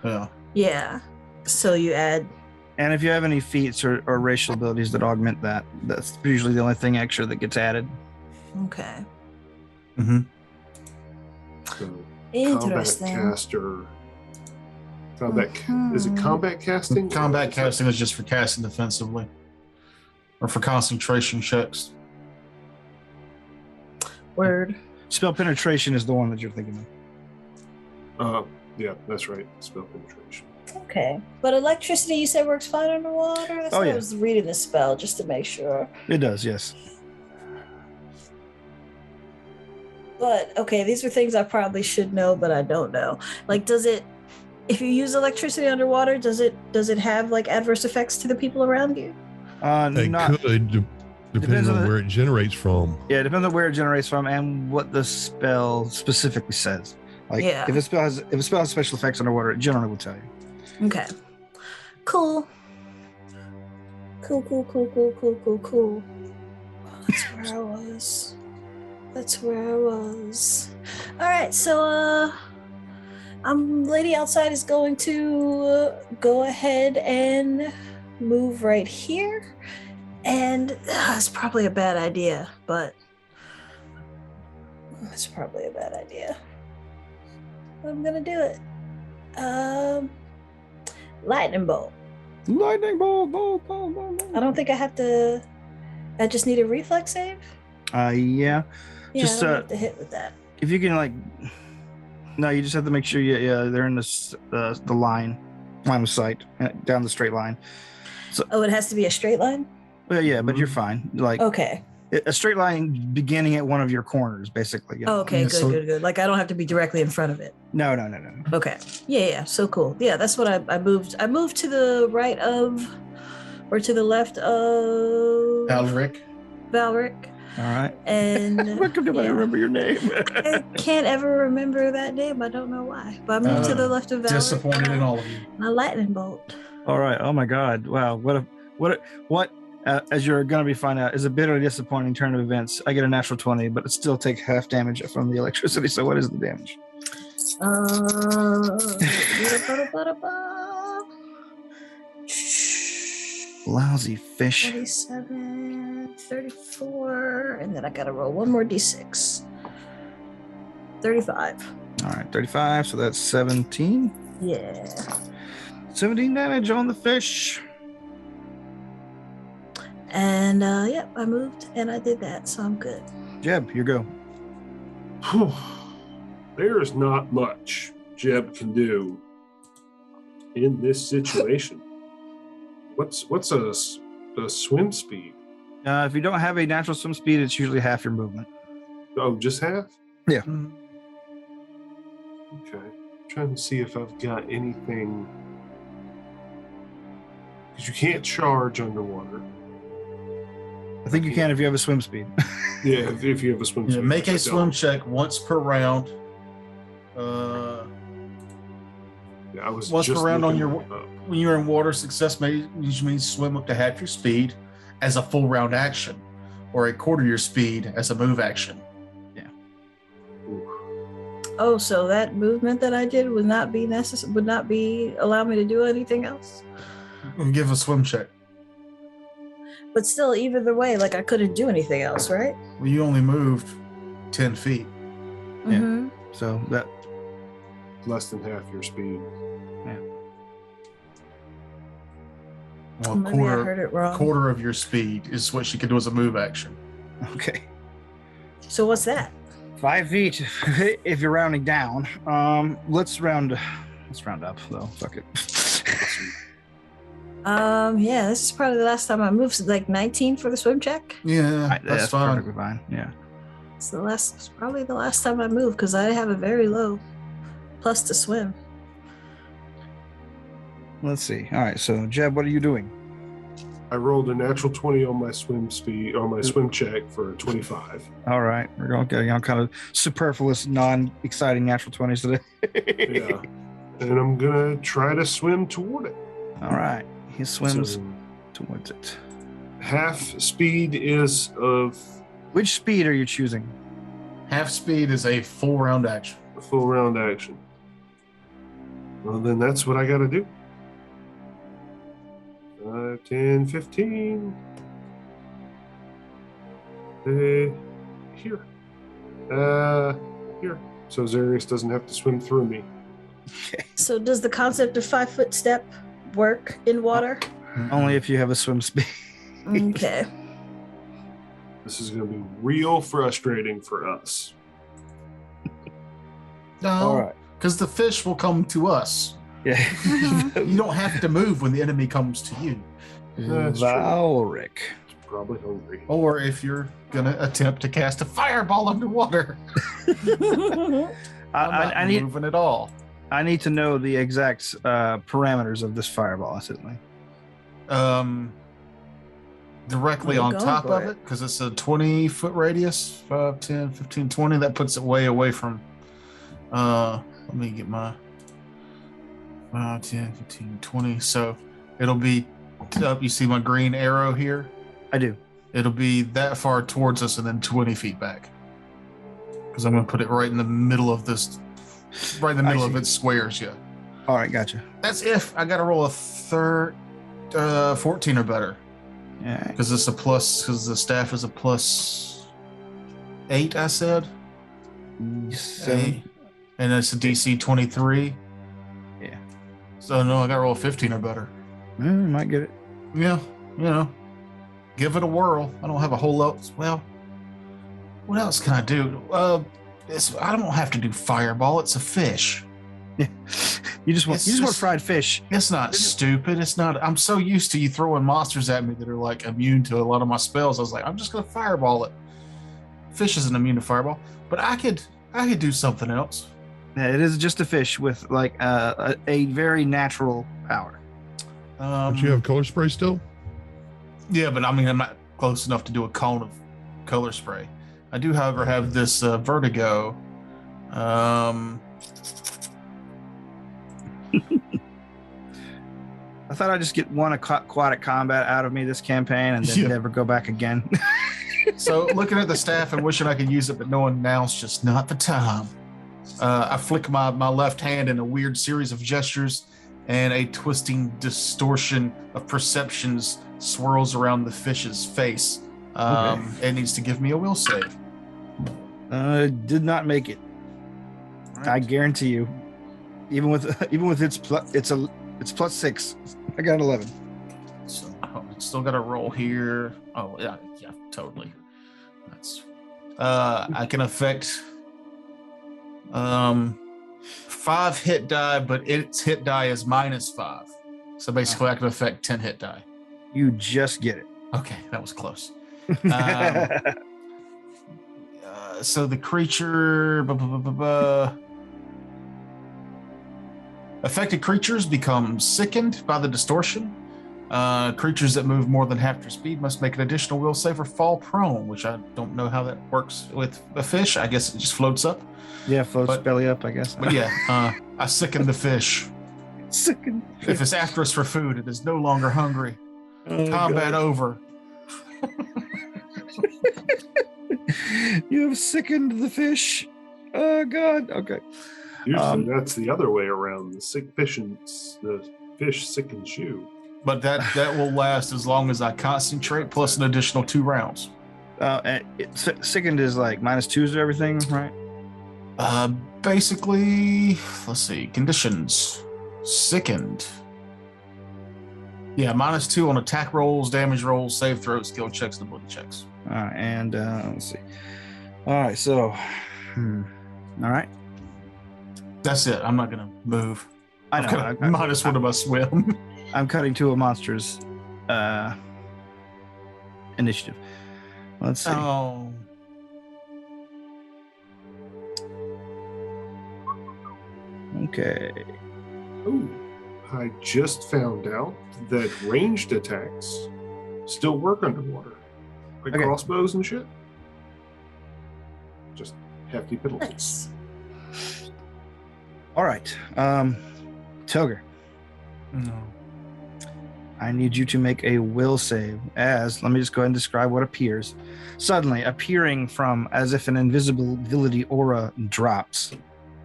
Speaker 1: Yeah.
Speaker 5: Yeah. So you add.
Speaker 3: and if you have any feats or racial abilities that augment that, that's usually the only thing extra that gets added.
Speaker 5: Okay.
Speaker 1: Mm-hmm.
Speaker 4: So
Speaker 5: Interesting.
Speaker 4: combat caster. Is it combat casting?
Speaker 1: Combat casting is just for casting defensively, or for concentration checks.
Speaker 5: Word.
Speaker 3: Spell penetration is the one that you're thinking of.
Speaker 4: Yeah, that's right. Spell penetration.
Speaker 5: Okay. But electricity, you said, works fine underwater? That's
Speaker 3: Oh,
Speaker 5: why
Speaker 3: yeah.
Speaker 5: I was reading the spell just to make sure.
Speaker 3: It does, yes.
Speaker 5: But, okay, these are things I probably should know, but I don't know. Like, does it, if you use electricity underwater, does it have, like, adverse effects to the people around you?
Speaker 2: It
Speaker 3: Not.
Speaker 2: could, depending
Speaker 3: on
Speaker 2: on
Speaker 3: the-
Speaker 2: where it generates from.
Speaker 3: Yeah, it depends on where it generates from and what the spell specifically says. Like,
Speaker 5: Yeah.
Speaker 3: if a spell has special effects underwater, it generally will tell you.
Speaker 5: Okay. Cool. Cool. Oh, that's where I was. All right, so Lady Outside is going to go ahead and move right here, and it's probably a bad idea, but it's probably a bad idea. I'm gonna do it. Lightning bolt.
Speaker 3: Lightning bolt, bolt, bolt, bolt, bolt.
Speaker 5: I don't think I have to I just need a reflex save?
Speaker 3: Yeah.
Speaker 5: Yeah,
Speaker 3: Just,
Speaker 5: I don't have to hit with that.
Speaker 3: If you can, like, no, you just have to make sure they're in the line of sight down the straight line.
Speaker 5: Oh, it has to be a straight line?
Speaker 3: Well, yeah, but you're fine. Like,
Speaker 5: Okay.
Speaker 3: a straight line beginning at one of your corners, basically. You know?
Speaker 5: Okay,
Speaker 1: Yeah,
Speaker 5: good,
Speaker 1: so-
Speaker 5: good. Like, I don't have to be directly in front of it.
Speaker 3: No.
Speaker 5: Okay. Yeah, so cool. Yeah, that's what I moved. I moved to the right of, or to the left of
Speaker 1: Alric.
Speaker 5: Valric.
Speaker 3: All right.
Speaker 5: And
Speaker 3: Welcome to
Speaker 5: yeah.
Speaker 3: remember your name.
Speaker 5: I can't ever remember that name. I don't know why. But I moved to the left of Valric.
Speaker 1: Disappointed in all of you.
Speaker 5: My lightning bolt.
Speaker 3: All right. Oh my God. Wow. What? As you're going to be finding out, is a bitterly disappointing turn of events. I get a natural 20, but it still takes half damage from the electricity. So what is the damage? Lousy fish.
Speaker 5: 37, 34, and then I gotta roll one more d6. 35.
Speaker 3: All right. 35. So that's 17.
Speaker 5: Yeah.
Speaker 3: 17 damage on the fish.
Speaker 5: And yep, I moved and I did that, so I'm good.
Speaker 3: Jeb, you go.
Speaker 4: There's not much Jeb can do in this situation. What's a swim speed?
Speaker 3: If you don't have a natural swim speed, it's usually half your movement.
Speaker 4: Oh, just half?
Speaker 3: Yeah.
Speaker 4: Okay. Trying to see if I've got anything. Because you can't charge underwater.
Speaker 3: I think you can if you have a swim speed.
Speaker 4: Yeah, if you have a swim
Speaker 1: Yeah,
Speaker 4: speed.
Speaker 1: make
Speaker 4: which I
Speaker 1: a swim
Speaker 4: don't.
Speaker 1: check once per round.
Speaker 4: Yeah, I was
Speaker 1: Once per
Speaker 4: just
Speaker 1: round on
Speaker 4: looking
Speaker 1: your-
Speaker 4: that up.
Speaker 1: When you're in water, success means swim up to half your speed as a full round action, or a quarter your speed as a move action.
Speaker 4: Ooh.
Speaker 5: Oh, so that movement that I did would not be necessary, would not be allow me to do anything else?
Speaker 1: And give a swim check.
Speaker 5: But still, either way, like I couldn't do anything else, right?
Speaker 1: Well, you only moved 10 feet.
Speaker 3: Yeah.
Speaker 5: Mhm.
Speaker 3: So that
Speaker 4: Less than half your speed.
Speaker 1: Well,
Speaker 5: Maybe I heard it wrong.
Speaker 1: quarter of your speed is what she could do as a move action.
Speaker 3: okay.
Speaker 5: So what's that?
Speaker 3: 5 feet if you're rounding down. Let's round up though. Fuck it.
Speaker 5: Yeah, this is probably the last time I moved. So like 19 for the swim check.
Speaker 1: Yeah, that's fine.
Speaker 3: perfectly fine. Yeah.
Speaker 5: It's probably the last time I moved because I have a very low plus to swim.
Speaker 3: Let's see. All right. So Jeb, what are you doing?
Speaker 4: I rolled a natural 20 on my swim speed, on my swim check for a 25.
Speaker 3: All right. We're going to get kind of superfluous, non-exciting natural 20s today.
Speaker 4: Yeah. And I'm going to try to swim toward it.
Speaker 3: All right. He swims
Speaker 4: So
Speaker 3: towards it.
Speaker 4: half speed is of
Speaker 3: Which speed are you choosing?
Speaker 1: Half speed is a full round action.
Speaker 4: a full round action. Well, then that's what I got to do. 5, 10, 15. Here. Here. So Zarius doesn't have to swim through me.
Speaker 3: Okay.
Speaker 5: So does the concept of 5-foot step work in water?
Speaker 3: Only if you have a swim speed.
Speaker 5: Okay.
Speaker 4: This is going to be real frustrating for us.
Speaker 3: All
Speaker 1: No,
Speaker 3: right.
Speaker 1: because the fish will come to us.
Speaker 3: Yeah.
Speaker 1: You don't have to move when the enemy comes to you.
Speaker 4: That's true.
Speaker 3: Valric.
Speaker 4: He's probably hungry.
Speaker 1: Or if you're going to attempt to cast a fireball underwater. I'm not
Speaker 3: I need
Speaker 1: moving at all.
Speaker 3: I need to know the exact parameters of this fireball, certainly.
Speaker 1: Directly
Speaker 5: I'm
Speaker 1: on
Speaker 5: going
Speaker 1: top
Speaker 5: for
Speaker 1: of it, because it's a 20-foot radius, 5, 10, 15, 20. That puts it way away from. Let me get my 5, 10, 15, 20. So it'll be up. You see my green arrow here?
Speaker 3: I do.
Speaker 1: It'll be that far towards us and then 20 feet back. Because I'm going to put it right in the middle of this, right in the middle of
Speaker 3: see.
Speaker 1: its squares. Yeah.
Speaker 3: All right, gotcha.
Speaker 1: That's if I got to roll a 14 or better.
Speaker 3: Yeah.
Speaker 1: Because it's a plus, because the staff is a +8, I said.
Speaker 3: 7.
Speaker 1: And it's a DC 23.
Speaker 3: Yeah.
Speaker 1: So no, I got to roll a 15 or better.
Speaker 3: Might get it.
Speaker 1: Yeah, you know. give it a whirl. I don't have a whole lot. Well, what else can I do? I don't have to do fireball. It's a fish.
Speaker 3: You just want fried fish.
Speaker 1: It's not stupid. It's not. I'm so used to you throwing monsters at me that are like immune to a lot of my spells. I was like, I'm just gonna fireball it. Fish isn't immune to fireball, but I could do something else.
Speaker 3: Yeah, it is just a fish with like a very natural power.
Speaker 2: Don't you have color spray still?
Speaker 1: Yeah, but I mean, I'm not close enough to do a cone of color spray. I do, however, have this vertigo.
Speaker 3: I thought I'd just get one aquatic combat out of me this campaign and then never go back again.
Speaker 1: So looking at the staff and wishing I could use it, but knowing now's just not the time. I flick my left hand in a weird series of gestures, and a twisting distortion of perceptions swirls around the fish's face. It needs to give me a will save.
Speaker 3: Did not make it. Right. I guarantee you. Even with its +6. I got 11.
Speaker 1: So still got to roll here. Oh yeah, totally. That's I can affect 5 hit die, but its hit die is -5. So basically, I can affect 10 hit die.
Speaker 3: You just get it.
Speaker 1: Okay, that was close. So the creature. Affected creatures become sickened by the distortion. Creatures that move more than half their speed must make an additional will save or fall prone, which I don't know how that works with a fish. I guess it just floats up.
Speaker 3: Yeah, floats belly up, I guess.
Speaker 1: But yeah, I sicken the fish.
Speaker 3: Sicken.
Speaker 1: If it's after us for food, it is no longer hungry. Combat over.
Speaker 3: You have sickened the fish. Oh, God. Okay.
Speaker 4: Usually that's the other way around. The fish sickens you.
Speaker 1: But that will last as long as I concentrate, plus an additional 2 rounds.
Speaker 3: Sickened is like -2s to everything, right?
Speaker 1: Basically, let's see. Conditions. Sickened. Yeah, -2 on attack rolls, damage rolls, save throws, skill checks, and ability checks.
Speaker 3: All right, and let's see. All right, so, all right.
Speaker 1: That's it. I'm not gonna move.
Speaker 3: I know.
Speaker 1: -1 to my swim.
Speaker 3: I'm cutting to a monster's initiative. Let's see.
Speaker 1: Oh.
Speaker 3: Okay.
Speaker 4: Ooh, I just found out that ranged attacks still work underwater, like crossbows and shit. Just hefty penalties.
Speaker 5: Nice.
Speaker 3: All right, Toger.
Speaker 1: No.
Speaker 3: I need you to make a will save let me just go ahead and describe what appears. Suddenly appearing from as if an invisibility aura drops,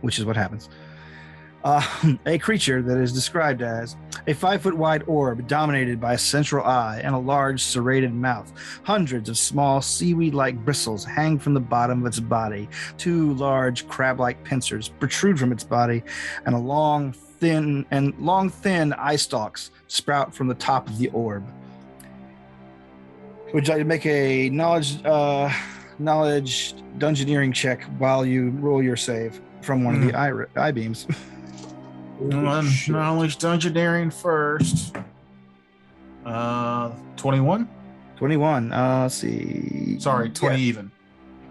Speaker 3: which is what happens. A creature that is described as a 5-foot wide orb dominated by a central eye and a large serrated mouth. Hundreds of small seaweed-like bristles hang from the bottom of its body. 2 large crab-like pincers protrude from its body, and long, thin eye stalks sprout from the top of the orb. Would you like to make a knowledge dungeoneering check while you roll your save from one of the eye beams?
Speaker 1: Knowledge dungeoneering first. 21.
Speaker 3: 21. Let's see.
Speaker 1: Sorry, 20 even.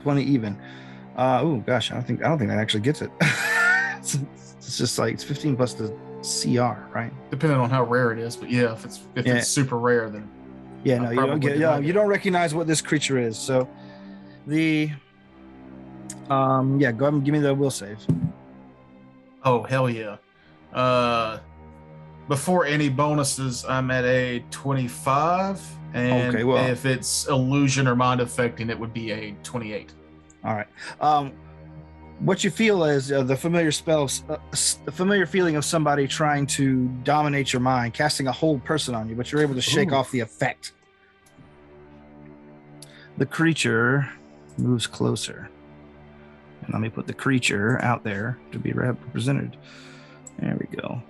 Speaker 3: 20 even. Oh gosh, I don't think that actually gets it. It's just like it's 15 plus the CR, right?
Speaker 1: Depending on how rare it is, but yeah, if it's super rare, then
Speaker 3: you don't get. Yeah, you don't recognize what this creature is. So the go ahead and give me the will save.
Speaker 1: Oh hell yeah! Before any bonuses, I'm at a 25, and if it's illusion or mind affecting, it would be a 28.
Speaker 3: All right. What you feel is the familiar the familiar feeling of somebody trying to dominate your mind, casting a whole person on you, but you're able to shake off the effect. The creature moves closer. And let me put the creature out there to be represented. There we go.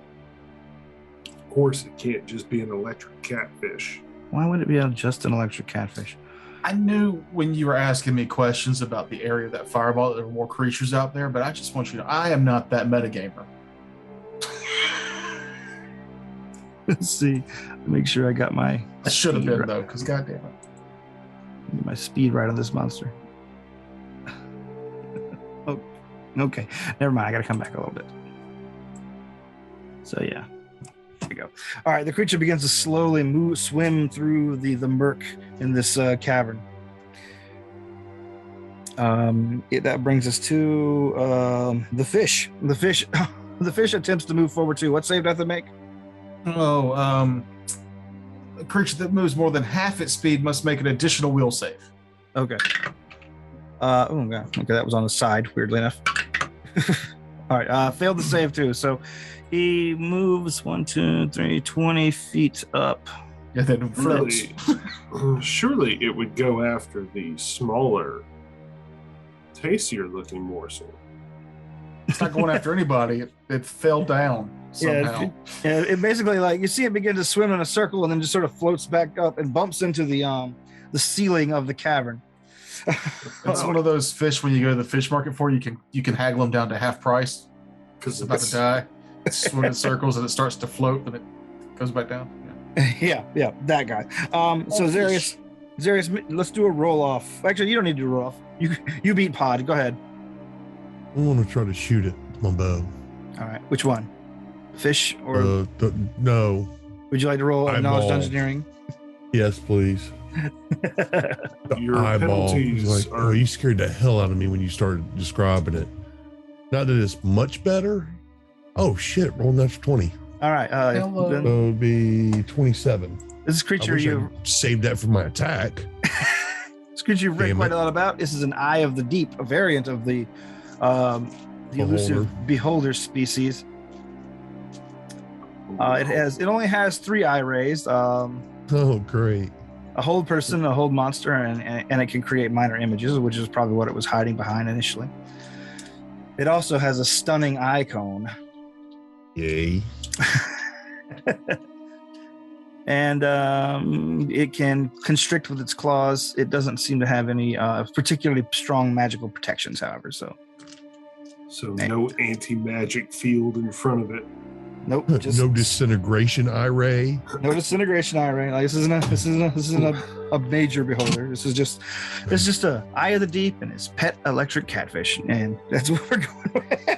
Speaker 4: Of course, it can't just be an electric catfish.
Speaker 3: Why would it be just an electric catfish?
Speaker 1: I knew when you were asking me questions about the area of that fireball that there were more creatures out there, but I just want you to know I am not that metagamer.
Speaker 3: Let's see. Make sure I got my.
Speaker 1: I should have
Speaker 3: speed
Speaker 1: been
Speaker 3: right.
Speaker 1: though, because goddamn it.
Speaker 3: Get my speed right on this monster. Oh, okay. Never mind. I got to come back a little bit. So yeah, there we go. All right. The creature begins to slowly swim through the murk in this cavern. That brings us to the fish. The fish. The fish attempts to move forward too. What save do I have to make?
Speaker 1: Oh, a creature that moves more than half its speed must make an additional will save.
Speaker 3: Okay. Oh god. Okay, that was on the side, weirdly enough. All right. Failed to save too. So he moves 1, 2, 3, 20 feet up.
Speaker 1: And then floats.
Speaker 4: Surely it would go after the smaller, tastier looking morsel.
Speaker 1: It's not going after anybody. It fell down somehow.
Speaker 3: Yeah, it basically, like, you see it begin to swim in a circle and then just sort of floats back up and bumps into the ceiling of the cavern.
Speaker 1: It's one of those fish when you go to the fish market for you can haggle them down to half price because it's about to die. It's swimming in circles and it starts to float and it goes back down.
Speaker 3: Yeah, that guy. So Zarius, let's do a roll off. Actually, you don't need to do a roll off. You beat Pod. Go ahead.
Speaker 2: I want to try to shoot it with my bow.
Speaker 3: All right. Which one? Fish or
Speaker 2: no?
Speaker 3: Would you like to roll a knowledge
Speaker 2: Eyeball.
Speaker 3: engineering?
Speaker 2: Yes, please. The
Speaker 4: Your
Speaker 2: eyeball.
Speaker 4: penalties
Speaker 2: He's like,
Speaker 4: are-
Speaker 2: you scared the hell out of me when you started describing it. Not that it's much better. Oh shit! Roll natural 20.
Speaker 3: All right.
Speaker 1: Hello.
Speaker 3: Then
Speaker 2: So it would be 27.
Speaker 3: this
Speaker 2: I
Speaker 3: creature
Speaker 2: wish
Speaker 3: you
Speaker 2: I saved that for my attack.
Speaker 3: this creature you've read
Speaker 2: Damn
Speaker 3: quite
Speaker 2: it.
Speaker 3: a lot about. This is an Eye of the Deep, a variant of the elusive beholder species. It only has 3 eye rays.
Speaker 2: Oh, great.
Speaker 3: A hold person, a hold monster, and it can create minor images, which is probably what it was hiding behind initially. It also has a stunning eye cone.
Speaker 2: Yay.
Speaker 3: And it can constrict with its claws. It doesn't seem to have any particularly strong magical protections, however. So
Speaker 4: no anti-magic field in front of it.
Speaker 3: nope, just
Speaker 2: No disintegration eye ray.
Speaker 3: no disintegration eye ray. Like, this isn't a major beholder. This is just a Eye of the Deep and his pet electric catfish, and that's what we're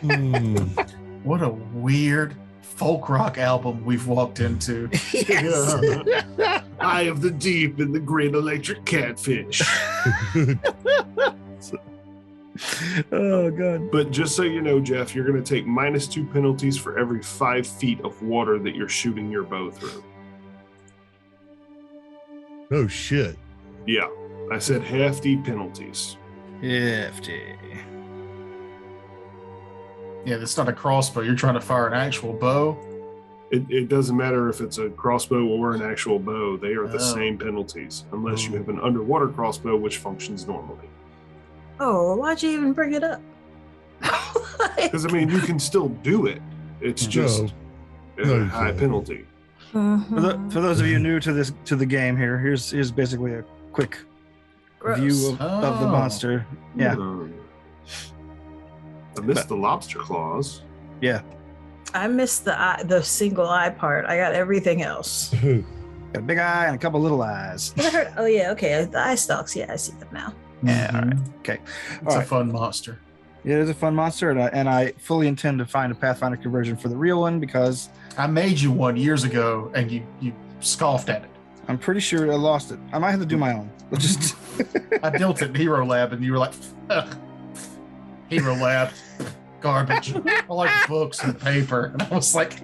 Speaker 3: going with.
Speaker 1: What a weird folk rock album we've walked into.
Speaker 3: Yes.
Speaker 4: Eye of the Deep and the Great Electric Catfish.
Speaker 3: Oh god.
Speaker 4: But just so you know, Jeff, you're going to take -2 penalties for every 5 feet of water that you're shooting your bow through.
Speaker 2: Oh shit.
Speaker 4: Yeah, I said hefty penalties.
Speaker 3: Hefty.
Speaker 1: Yeah, that's not a crossbow. You're trying to fire an actual bow.
Speaker 4: It doesn't matter if it's a crossbow or an actual bow. They are the
Speaker 1: Oh.
Speaker 4: same penalties, unless you have an underwater crossbow, which functions normally.
Speaker 5: Oh, why'd you even bring it up?
Speaker 4: Because, I mean, you can still do it. It's just
Speaker 2: No,
Speaker 4: a
Speaker 2: you
Speaker 4: high
Speaker 2: can't.
Speaker 4: penalty.
Speaker 5: Mhm.
Speaker 3: For those of you new to the game here, here's basically a quick
Speaker 5: Gross.
Speaker 3: view of the
Speaker 1: Oh.
Speaker 3: monster. Yeah.
Speaker 4: I missed the lobster claws.
Speaker 3: Yeah.
Speaker 5: I missed the single eye part. I got everything else.
Speaker 3: Got a big eye and a couple little eyes.
Speaker 5: But I heard, oh yeah, okay, the eye stalks. Yeah, I see them now.
Speaker 3: Yeah, all right.
Speaker 1: Mhm.
Speaker 3: Okay.
Speaker 1: It's
Speaker 3: All
Speaker 1: a
Speaker 3: right.
Speaker 1: fun monster.
Speaker 3: It is a fun monster, and I fully intend to find a Pathfinder conversion for the real one because
Speaker 1: I made you one years ago and you scoffed at it.
Speaker 3: I'm pretty sure I lost it. I might have to do my own. Let's just
Speaker 1: I built it in Hero Lab and you were like, ugh, Hero Lab, garbage. I like books and paper. And I was like,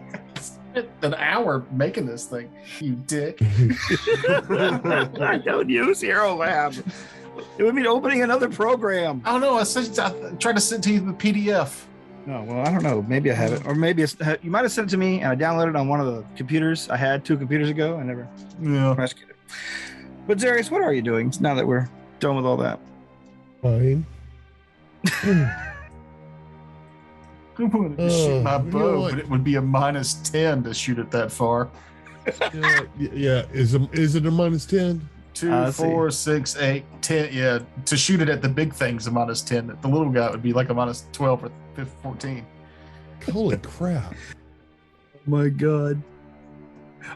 Speaker 1: an hour making this thing, you dick.
Speaker 3: I don't use Hero Lab. It would mean opening another program.
Speaker 1: I don't know. I tried to send to you the PDF.
Speaker 3: No, well, I don't know. Maybe I have it, or maybe you might have sent it to me, and I downloaded it on one of the computers I had 2 computers ago. I never
Speaker 1: Yeah.
Speaker 3: rescued it. But Zarius, what are you doing now that we're done with all that?
Speaker 2: Fine.
Speaker 1: I wanted to shoot my
Speaker 2: you know
Speaker 1: bow,
Speaker 2: what?
Speaker 1: but it would be a -10 to shoot it that far.
Speaker 2: Yeah. Is it a -10?
Speaker 1: 2,
Speaker 3: Let's
Speaker 1: 4, 6, 8, 10. Yeah, to shoot it at the big thing's a -10. The little guy would be like a -12 or 14.
Speaker 2: Holy crap!
Speaker 3: Oh my god.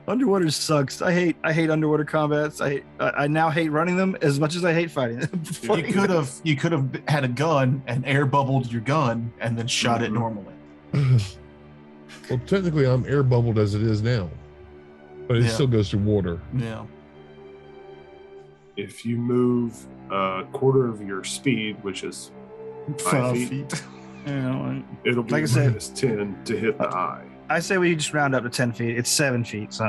Speaker 3: Underwater sucks. I hate underwater combats. I now hate running them as much as I hate fighting them.
Speaker 1: You could have had a gun and air bubbled your gun and then shot it normally.
Speaker 2: Well, technically, I'm air bubbled as it is now, but it still goes through water.
Speaker 1: Yeah.
Speaker 4: If you move a quarter of your speed, which is 5 feet, it'll be
Speaker 3: Like I said-
Speaker 4: -10 to hit the eye.
Speaker 3: I say we just round up to 10 feet. It's 7 feet, so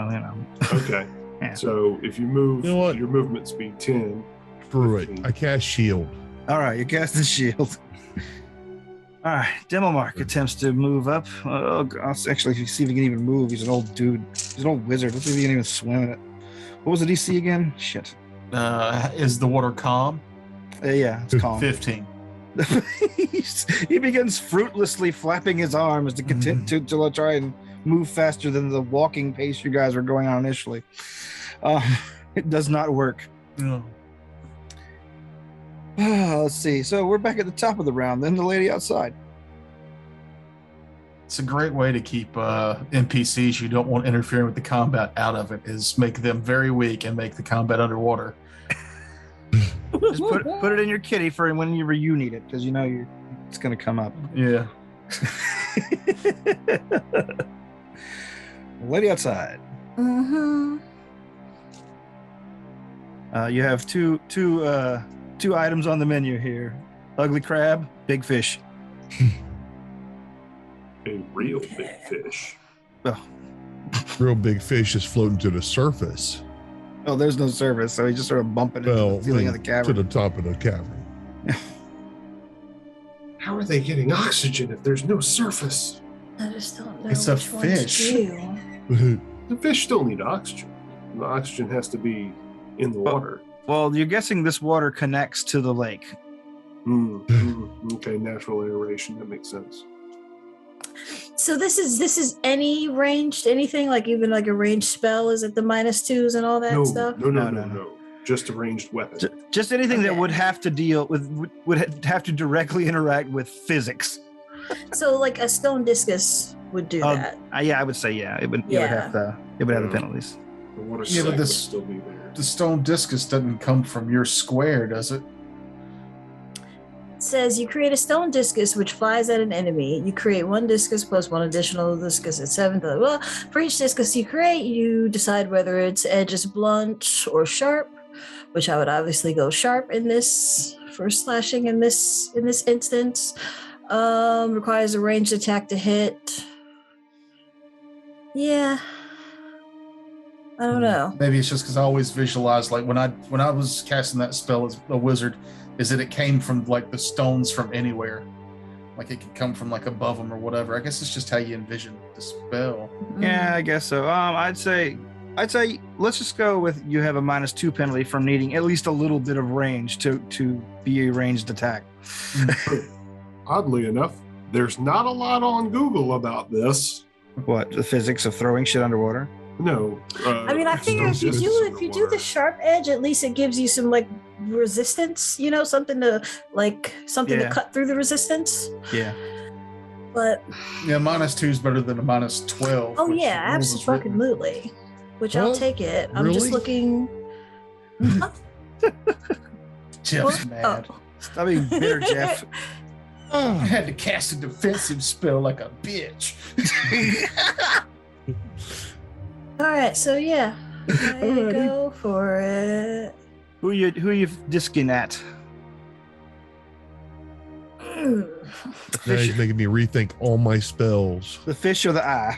Speaker 4: Okay.
Speaker 3: Yeah.
Speaker 4: So if you move
Speaker 2: You know what?
Speaker 4: your movement speed 10,
Speaker 2: Screw it. I cast shield.
Speaker 3: All right, you cast the shield. All right, Demo Mark attempts to move up. Oh, God. Actually, if you see if he can even move, he's an old dude. He's an old wizard. Let's see if he can even swim in it. What was the DC again? Shit.
Speaker 1: Is the water calm?
Speaker 3: Yeah, it's calm.
Speaker 1: 15.
Speaker 3: He begins fruitlessly flapping his arms to continue to try and move faster than the walking pace you guys were going on initially. It does not work.
Speaker 1: No.
Speaker 3: Let's see. So we're back at the top of the round. Then the lady outside.
Speaker 1: It's a great way to keep NPCs you don't want interfering with the combat out of it, is make them very weak and make the combat underwater.
Speaker 3: Just put it in your kitty for whenever you need it, because it's going to come up.
Speaker 1: Yeah.
Speaker 3: Lady outside.
Speaker 5: Mm-hmm.
Speaker 3: You have two items on the menu here: ugly crab, big fish.
Speaker 4: a real big fish.
Speaker 3: Oh,
Speaker 2: Real big fish is floating to the surface.
Speaker 3: oh, there's no surface, so he's just sort of bumping into the ceiling of the
Speaker 2: to
Speaker 3: cavern.
Speaker 2: the top of the cavern.
Speaker 4: How are they getting oxygen if there's no surface?
Speaker 5: I just don't know.
Speaker 1: It's a
Speaker 5: which one to
Speaker 1: fish.
Speaker 5: do.
Speaker 4: The fish still need oxygen. The oxygen has to be in the water.
Speaker 3: Well, you're guessing this water connects to the lake.
Speaker 4: Okay, natural aeration. That makes sense.
Speaker 5: So this is any ranged anything, like even like a ranged spell? Is it the -2s and all that stuff?
Speaker 4: No. Just a ranged weapon.
Speaker 3: Just anything that
Speaker 5: Okay.
Speaker 3: would have to deal with, would have to directly interact with physics.
Speaker 5: So like a stone discus would do that.
Speaker 3: Yeah, I would say yeah. It would
Speaker 5: Yeah.
Speaker 3: have the penalties.
Speaker 4: The water
Speaker 1: Yeah, but
Speaker 4: cycle would
Speaker 1: this-
Speaker 4: still be there.
Speaker 1: The stone discus doesn't come from your square, does it?
Speaker 5: It says you create a stone discus which flies at an enemy. You create one discus plus one additional discus at 7. Well, for each discus you create, you decide whether its edge is blunt or sharp, which I would obviously go sharp in this for slashing in this instance. Requires a ranged attack to hit. Yeah. I don't know.
Speaker 1: Maybe it's just because I always visualized, like when I was casting that spell as a wizard, is that it came from like the stones from anywhere, like it could come from like above them or whatever. I guess it's just how you envision the spell.
Speaker 3: Yeah, I guess so. I'd say let's just go with you have a -2 penalty from needing at least a little bit of range to be a ranged attack.
Speaker 4: Oddly enough, there's not a lot on Google about this.
Speaker 3: What, the physics of throwing shit underwater?
Speaker 4: No.
Speaker 5: I mean, I figure if you do the sharp edge, at least it gives you some like resistance, something to
Speaker 3: Yeah.
Speaker 5: cut through the resistance.
Speaker 3: Yeah.
Speaker 5: But
Speaker 1: Yeah, -2 is better than a -12.
Speaker 5: oh
Speaker 1: which
Speaker 5: yeah,
Speaker 1: the rules is written.
Speaker 5: absolutely. Which I'll
Speaker 2: What?
Speaker 5: take it. I'm
Speaker 2: Really?
Speaker 5: just looking.
Speaker 1: Jeff's mad.
Speaker 3: Stop being bitter, Jeff.
Speaker 1: I had to cast a defensive spell like a bitch.
Speaker 5: All right, so yeah, I
Speaker 3: Alrighty.
Speaker 5: go for it.
Speaker 3: Who you disking at?
Speaker 5: Mm.
Speaker 3: The
Speaker 2: Now
Speaker 3: fish,
Speaker 2: he's making me rethink all my spells.
Speaker 3: the fish or the eye?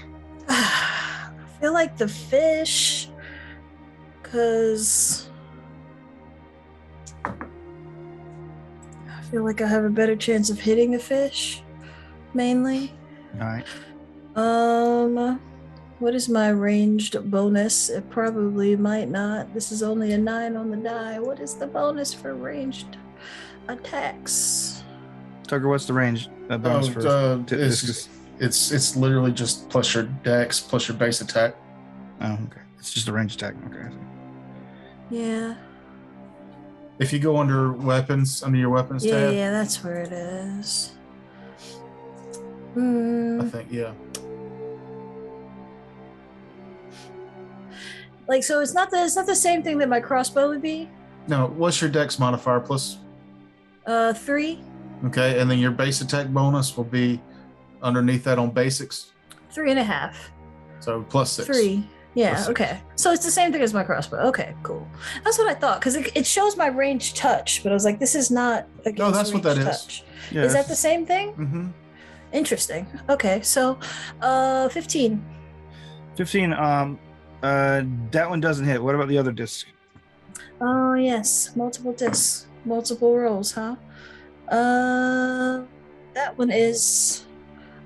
Speaker 5: I feel like the fish, because I feel like I have a better chance of hitting the fish, mainly.
Speaker 3: All right.
Speaker 5: What is my ranged bonus? It probably might not. This is only a 9 on the die. What is the bonus for ranged attacks?
Speaker 3: Tucker, what's the range bonus for?
Speaker 1: It's literally just plus your dex plus your base attack.
Speaker 3: Oh, okay. It's just a ranged attack. Okay.
Speaker 5: Yeah.
Speaker 1: If you go under weapons, under your weapons
Speaker 5: Yeah,
Speaker 1: tab,
Speaker 5: yeah, that's where it is.
Speaker 1: I think, yeah.
Speaker 5: Like, so it's not the same thing that my crossbow would be.
Speaker 1: No, what's your dex modifier plus?
Speaker 5: 3.
Speaker 1: Okay, and then your base attack bonus will be underneath that on basics.
Speaker 5: 3.5.
Speaker 1: So plus 6.
Speaker 5: 3. Yeah,
Speaker 1: Plus 6.
Speaker 5: okay. So it's the same thing as my crossbow. Okay, cool. That's what I thought, because it shows my range touch, but I was like, this is not against
Speaker 1: No, that's what that
Speaker 5: range
Speaker 1: is.
Speaker 5: touch.
Speaker 3: Yeah.
Speaker 5: Is that the same thing?
Speaker 1: Mm-hmm.
Speaker 5: Interesting. Okay, so 15.
Speaker 3: 15. That one doesn't hit. What about the other disc?
Speaker 5: Oh, yes. Multiple discs. Multiple rolls, huh? That one is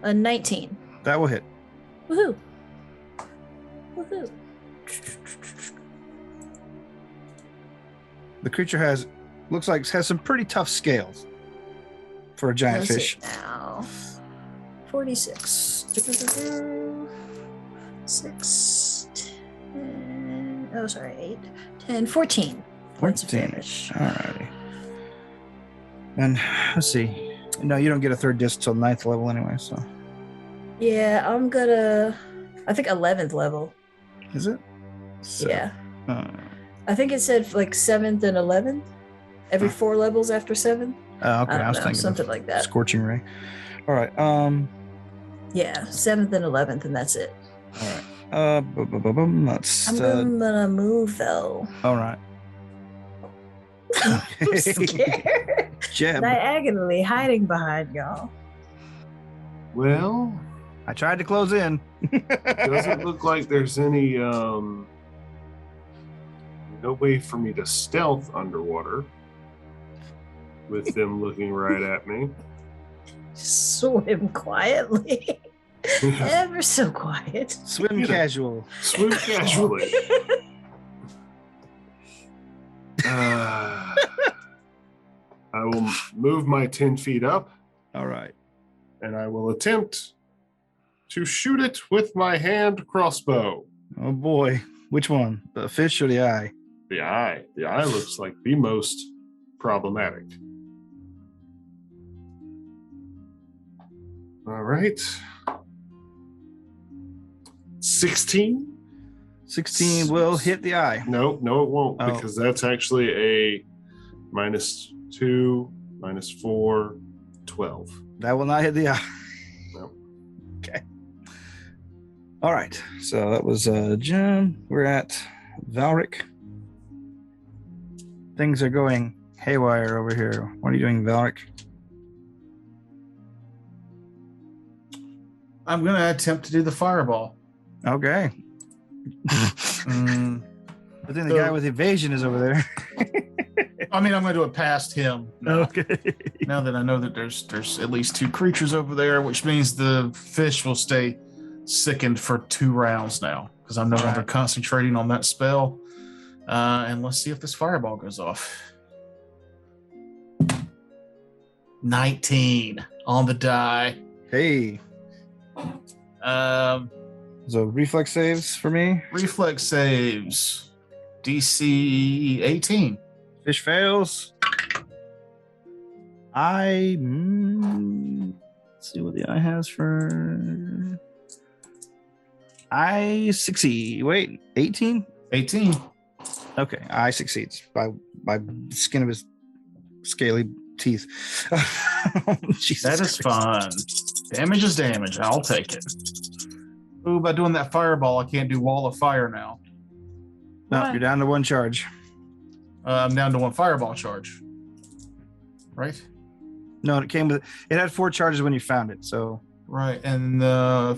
Speaker 5: a 19.
Speaker 3: That will hit.
Speaker 5: Woohoo. Woohoo.
Speaker 3: The creature looks like has some pretty tough scales for a giant
Speaker 5: Let's
Speaker 3: fish.
Speaker 5: see now. 46. 6, 10, oh, sorry, 8, 10, 14 points of
Speaker 3: 14.
Speaker 5: damage.
Speaker 3: Alrighty. And let's see. No, you don't get a third disc till 9th level anyway, so.
Speaker 5: Yeah, I'm gonna, I think 11th level.
Speaker 3: Is it? So,
Speaker 5: Yeah.
Speaker 3: Uh,
Speaker 5: I think it said like 7th and 11th. Every 4 levels after 7.
Speaker 3: okay,
Speaker 5: I
Speaker 3: I,
Speaker 5: don't
Speaker 3: was
Speaker 5: know,
Speaker 3: thinking
Speaker 5: something
Speaker 3: of
Speaker 5: like that.
Speaker 3: Scorching Ray. Alright,
Speaker 5: Yeah, 7th and 11th, and that's it.
Speaker 3: alright. Let's
Speaker 5: I'm gonna move though.
Speaker 3: alright.
Speaker 5: I'm scared.
Speaker 3: Jeb.
Speaker 5: Diagonally hiding behind y'all.
Speaker 4: Well,
Speaker 3: I tried to close in.
Speaker 4: doesn't look like there's any no way for me to stealth underwater with them looking right at me.
Speaker 5: Swim quietly. Ever so quiet.
Speaker 3: Swim casual.
Speaker 4: Swim casually. I will move my 10 feet up
Speaker 3: Alright.
Speaker 4: and I will attempt to shoot it with my hand crossbow.
Speaker 3: Oh boy. Which one? The fish or the eye?
Speaker 4: The eye. The eye looks like the most problematic. All right. 16?
Speaker 3: 16 will hit the eye.
Speaker 4: No, it won't,
Speaker 3: Oh.
Speaker 4: because that's actually a -2, -4, 12.
Speaker 3: That will not hit the eye.
Speaker 4: No.
Speaker 3: Okay. All right. So that was Jim. We're at Valric. Things are going haywire over here. What are you doing, Valric?
Speaker 1: I'm going to attempt to do the fireball.
Speaker 3: Okay.
Speaker 1: Mm,
Speaker 3: But then the guy with evasion is over there.
Speaker 1: I mean, I'm going to do it past him.
Speaker 3: Okay.
Speaker 1: Now that I know that there's at least 2 creatures over there, which means the fish will stay sickened for 2 rounds now because I'm no longer
Speaker 3: Right.
Speaker 1: concentrating on that spell. And let's see if this fireball goes off. 19 on the die.
Speaker 3: Hey. So reflex saves for me.
Speaker 1: Reflex saves. DC 18.
Speaker 3: Fish fails. Let's see what the eye has for. I succeed. Wait, 18?
Speaker 1: 18.
Speaker 3: Okay, I succeeds by the skin of his scaly teeth. Jesus
Speaker 1: That is
Speaker 3: Christ.
Speaker 1: fun. Damage is damage. I'll take it. Ooh, by doing that fireball, I can't do wall of fire now.
Speaker 3: No,
Speaker 5: Why?
Speaker 3: you're down to 1 charge.
Speaker 1: I'm down to 1 fireball charge. Right?
Speaker 3: No, it came with. It had 4 charges when you found it. So
Speaker 1: Right. And let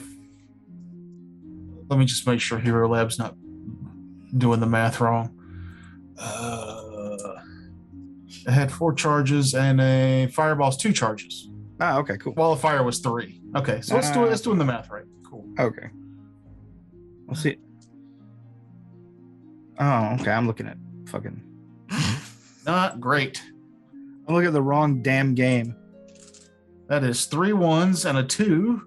Speaker 1: me just make sure Hero Lab's not doing the math wrong. It had 4 charges and a fireball's 2 charges.
Speaker 3: okay, cool.
Speaker 1: Wall of fire was 3. Okay, so it's doing the math right. Cool.
Speaker 3: Okay. We'll see. Oh, okay. I'm looking at fucking.
Speaker 1: Not great.
Speaker 3: I'm looking at the wrong damn game.
Speaker 1: That is 3 1s and a 2.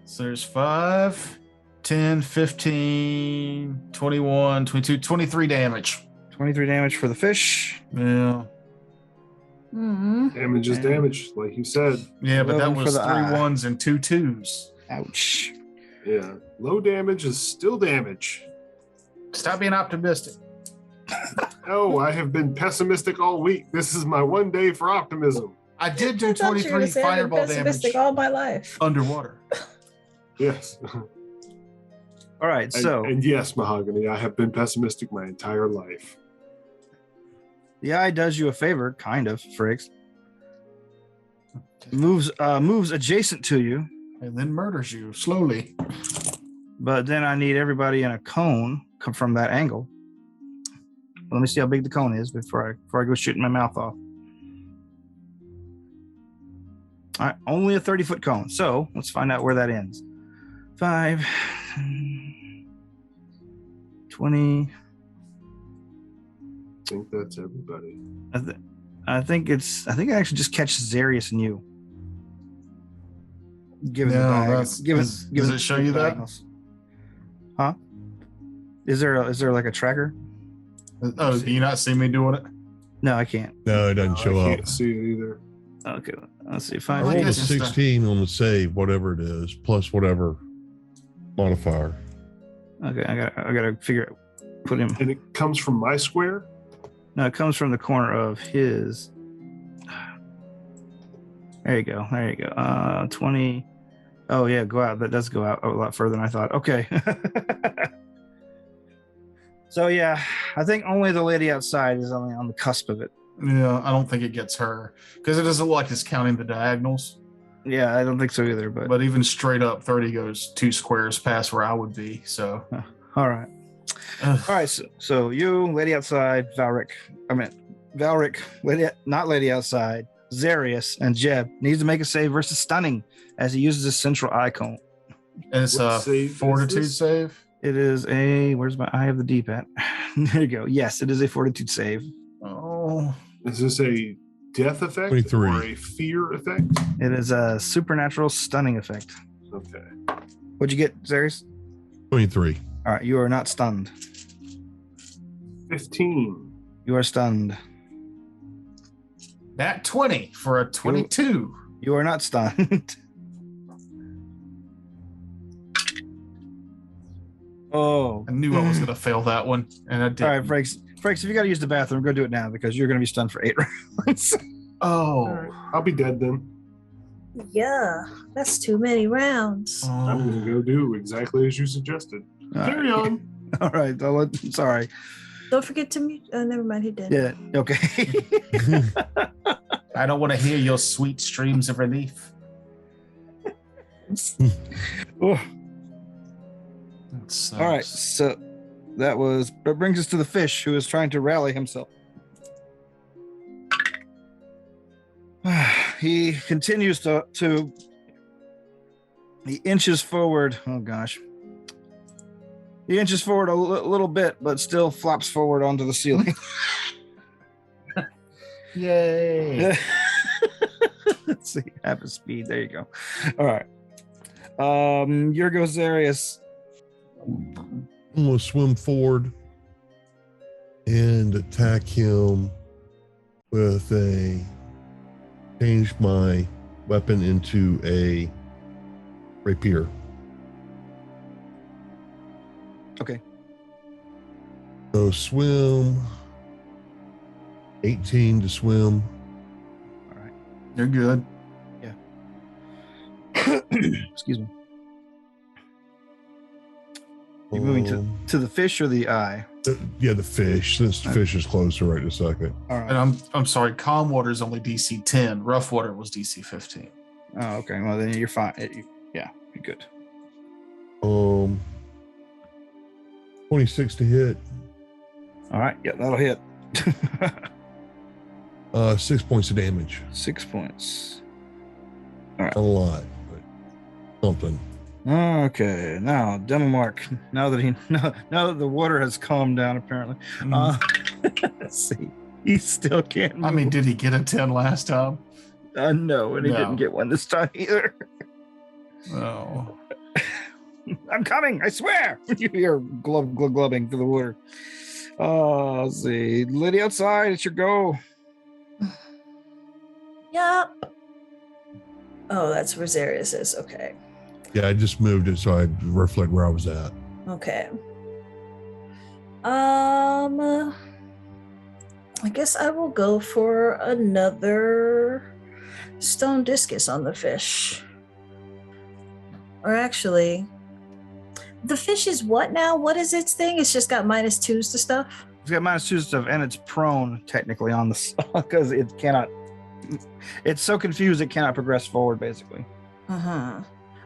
Speaker 1: So there's 5, 10, 15, 21, 22, 23 damage.
Speaker 3: 23 damage for the fish.
Speaker 1: Yeah.
Speaker 5: Mm-hmm.
Speaker 4: Damage is
Speaker 3: And-
Speaker 4: damage, like you said.
Speaker 1: Yeah, but that
Speaker 3: 11 for
Speaker 1: was
Speaker 3: the
Speaker 1: 3
Speaker 3: eye.
Speaker 1: 1s and 2 2s.
Speaker 3: Ouch.
Speaker 4: Yeah. Low damage is still damage.
Speaker 1: Stop being optimistic.
Speaker 4: Oh, I have been pessimistic all week. This is my one day for optimism.
Speaker 1: I did do
Speaker 5: I thought you were
Speaker 1: 23
Speaker 5: gonna say I've been
Speaker 1: fireball damage
Speaker 5: pessimistic all my life.
Speaker 1: underwater.
Speaker 4: Yes.
Speaker 3: All right, so
Speaker 4: and yes, Mahogany, I have been pessimistic my entire life.
Speaker 3: the eye does you a favor, kind of, Frakes. Moves adjacent to you,
Speaker 1: And then murders you slowly.
Speaker 3: but then I need everybody in a cone come from that angle. Let me see how big the cone is before I go shooting my mouth off. All right, only a 30-foot cone. So let's find out where that ends. 5, 20.
Speaker 4: I think that's everybody.
Speaker 3: I think it actually just catches Zarius and you. Given the
Speaker 1: No,
Speaker 3: diagonals.
Speaker 1: does it show you that?
Speaker 3: diagonals. Huh? Is there like a tracker?
Speaker 1: Oh, do you not see me doing it?
Speaker 3: No, I can't.
Speaker 2: No, it doesn't show
Speaker 4: I
Speaker 2: up.
Speaker 4: can't see it either.
Speaker 3: Okay, let's see.
Speaker 2: I
Speaker 3: 5,
Speaker 1: Well, I
Speaker 2: rolled a
Speaker 1: guess it's the-
Speaker 2: 16 on the save, whatever it is, plus whatever modifier.
Speaker 3: Okay, I gotta figure it. Put him.
Speaker 4: And it comes from my square?
Speaker 3: No, it comes from the corner of his. There you go. 20. Oh yeah, go out. That does go out a lot further than I thought. Okay. So yeah, I think only the lady outside is only on the cusp of it.
Speaker 1: Yeah, I don't think it gets her because it doesn't look like it's counting the diagonals.
Speaker 3: Yeah, I don't think so either. But
Speaker 1: But even straight up, 30 goes 2 squares past where I would be. So,
Speaker 3: all right.
Speaker 1: ugh.
Speaker 3: All right, so you, lady outside, Valric, not lady outside, Zarius, and Jeb needs to make a save versus stunning as he uses his central icon.
Speaker 1: And it's
Speaker 4: What
Speaker 1: a
Speaker 4: save is
Speaker 1: fortitude
Speaker 4: this?
Speaker 1: save.
Speaker 3: It is where's my eye of the D-pad? There you go. Yes, it is a fortitude save.
Speaker 1: Oh,
Speaker 4: Is this a death effect
Speaker 2: 23.
Speaker 4: or a fear effect?
Speaker 3: It is a supernatural stunning effect.
Speaker 4: Okay.
Speaker 3: What'd you get, Zarius?
Speaker 2: 23.
Speaker 3: All right, you are not stunned.
Speaker 4: 15.
Speaker 3: You are stunned.
Speaker 1: that 20 for a 22.
Speaker 3: You are not stunned. Oh.
Speaker 1: I knew I was going to fail that one, and I did.
Speaker 3: All right, Frakes, if you got to use the bathroom, go do it now because you're going to be stunned for 8 rounds.
Speaker 1: Oh,
Speaker 4: All right. I'll be dead then.
Speaker 5: Yeah, that's too many rounds.
Speaker 4: I'm going to go do exactly as you suggested.
Speaker 3: All
Speaker 4: Carry
Speaker 3: right.
Speaker 4: on.
Speaker 3: All right. Sorry.
Speaker 5: Don't forget to mute. Oh, never mind. He did.
Speaker 3: Yeah. Okay.
Speaker 1: I don't want to hear your sweet streams of relief.
Speaker 3: Oh,
Speaker 1: That sucks.
Speaker 3: all right. So that brings us to the fish who is trying to rally himself. He continues to he inches forward. Oh gosh. He inches forward a little bit, but still flops forward onto the ceiling.
Speaker 1: Yay.
Speaker 3: Let's see, half his speed. There you go. All right. Yurgo Zarius.
Speaker 2: I'm going to swim forward and attack him with change my weapon into a rapier.
Speaker 3: Okay.
Speaker 2: So swim, 18 to swim.
Speaker 3: All right.
Speaker 1: You're good.
Speaker 3: Excuse me. You moving to the fish or the eye?
Speaker 2: Yeah, the fish. Since the fish is closer right in a second.
Speaker 3: All right.
Speaker 1: And I'm sorry, calm water is only DC 10. Rough water was DC 15.
Speaker 3: Oh, okay. Well, then you're fine. Yeah, you're good.
Speaker 2: 26 to hit.
Speaker 3: All right. Yeah, that'll hit.
Speaker 2: 6 points of damage.
Speaker 3: 6 points.
Speaker 2: Not a lot, but something.
Speaker 3: Okay. Now, demo mark. Now that the water has calmed down, apparently. Let's see. He still can't move.
Speaker 1: I mean, did he get a 10 last time?
Speaker 3: No, and he
Speaker 1: No.
Speaker 3: didn't get one this time either.
Speaker 1: Oh.
Speaker 3: I'm coming, I swear. You hear glubbing through the water. Let's see. Lady outside, it's your go.
Speaker 5: Yup. Oh, that's where Zarius is. Okay.
Speaker 2: Yeah, I just moved it so I'd reflect where I was at.
Speaker 5: Okay. I guess I will go for another stone discus on the fish. Or actually, the fish is what now? What is its thing? It's just got -2s to stuff?
Speaker 3: It's got -2 stuff, and it's prone technically on the because it cannot. It's so confused it cannot progress forward, basically.
Speaker 5: Uh-huh.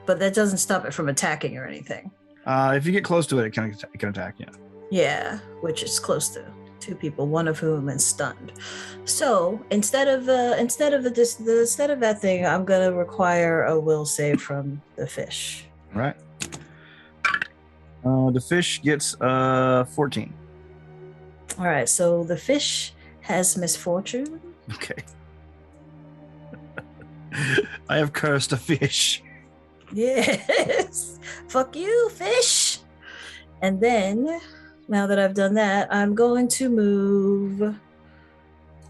Speaker 5: But that doesn't stop it from attacking or anything.
Speaker 3: If you get close to it, it can attack you.
Speaker 5: Yeah, which is close to 2 people, one of whom is stunned. So instead of that thing, I'm gonna require a will save from the fish.
Speaker 3: All right. The fish gets 14.
Speaker 5: All right, so the fish has misfortune.
Speaker 3: Okay. I have cursed a fish.
Speaker 5: Yes. Fuck you, fish. And then, now that I've done that, I'm going to move.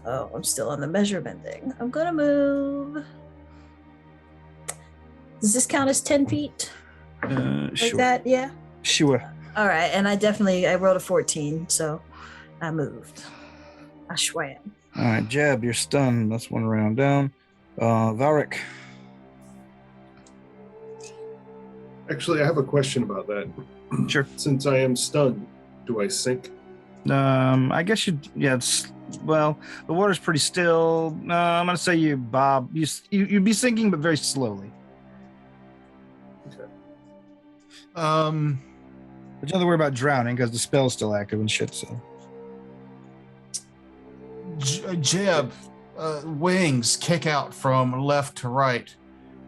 Speaker 5: Oh, I'm still on the measurement thing. I'm going to move. Does this count as 10 feet? Like
Speaker 3: Sure.
Speaker 5: that? Yeah.
Speaker 3: Sure.
Speaker 5: All right. And I rolled a 14, so I moved. I swam.
Speaker 3: All right, Jeb, you're stunned. That's one round down. Valric.
Speaker 4: Actually, I have a question about that.
Speaker 3: Sure.
Speaker 4: Since I am stunned, do I sink?
Speaker 3: I guess the water's pretty still. I'm gonna say you, Bob. You'd be sinking, but very slowly.
Speaker 4: Okay.
Speaker 3: But you don't have to worry about drowning because the spell's still active and shit. So.
Speaker 1: Jeb, wings kick out from left to right,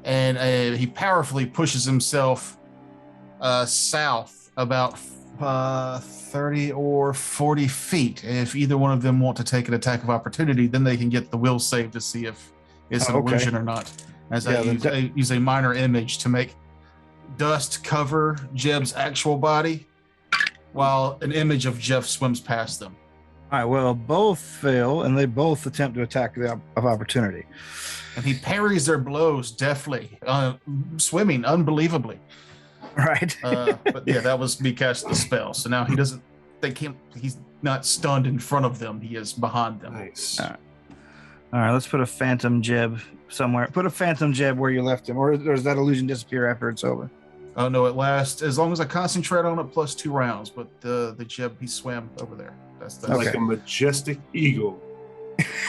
Speaker 1: and he powerfully pushes himself south about 30 or 40 feet. If either one of them want to take an attack of opportunity, then they can get the will save to see if it's an illusion or not. As I use a minor image to make dust cover Jeb's actual body, while an image of Jeff swims past them.
Speaker 3: All right, well, both fail, and they both attempt to attack the of opportunity.
Speaker 1: And he parries their blows deftly, swimming unbelievably.
Speaker 3: Right.
Speaker 1: But yeah, that was me casting the spell. So now he's not stunned in front of them. He is behind them.
Speaker 4: Nice.
Speaker 3: All right, let's put a phantom Jeb somewhere. Put a phantom Jeb where you left him, or does that illusion disappear after it's over?
Speaker 1: Oh no, it lasts as long as I concentrate on it plus 2 rounds. But the Jeb, he swam over there. That's
Speaker 3: Okay.
Speaker 4: Like a majestic eagle.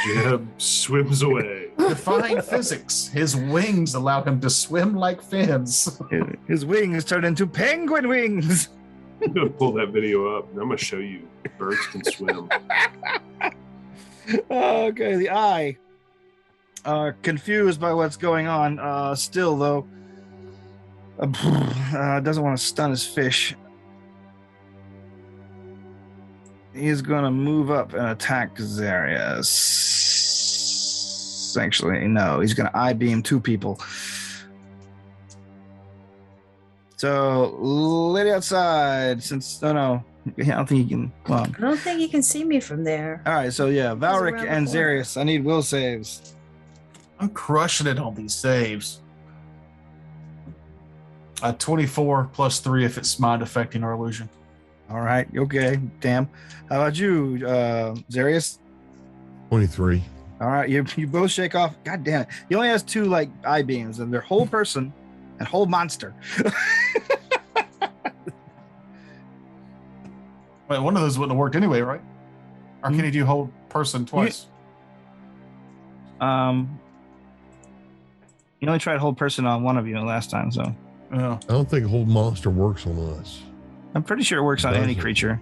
Speaker 4: Jeb swims away.
Speaker 1: Defying physics. His wings allow him to swim like fins.
Speaker 3: His wings turn into penguin wings.
Speaker 4: I'm gonna pull that video up and I'm gonna show you birds can swim.
Speaker 3: Okay, the eye. Confused by what's going on. Still though, doesn't want to stun his fish. He's gonna move up and attack Zarius. Actually, no, he's gonna eye beam 2 people. So, lady outside, I don't think he can. Well,
Speaker 5: I don't think you can see me from there.
Speaker 3: all right, so yeah, Valric
Speaker 5: around
Speaker 3: and
Speaker 5: the corner.
Speaker 3: Zarius, I need will saves.
Speaker 1: I'm crushing it on these saves. 24 plus 3 if it's mind affecting or illusion.
Speaker 3: All right, okay, damn. How about you, Zarius?
Speaker 2: 23.
Speaker 3: All right, you both shake off. God damn it. He only has 2 like eye beams, and they're whole person and whole monster.
Speaker 1: Wait, one of those wouldn't have worked anyway, right? Or can you do whole person twice?
Speaker 3: You only tried whole person on one of you last time, so
Speaker 1: Yeah.
Speaker 2: I don't think whole monster works on us.
Speaker 3: I'm pretty sure it works on any
Speaker 2: Doesn't.
Speaker 3: creature.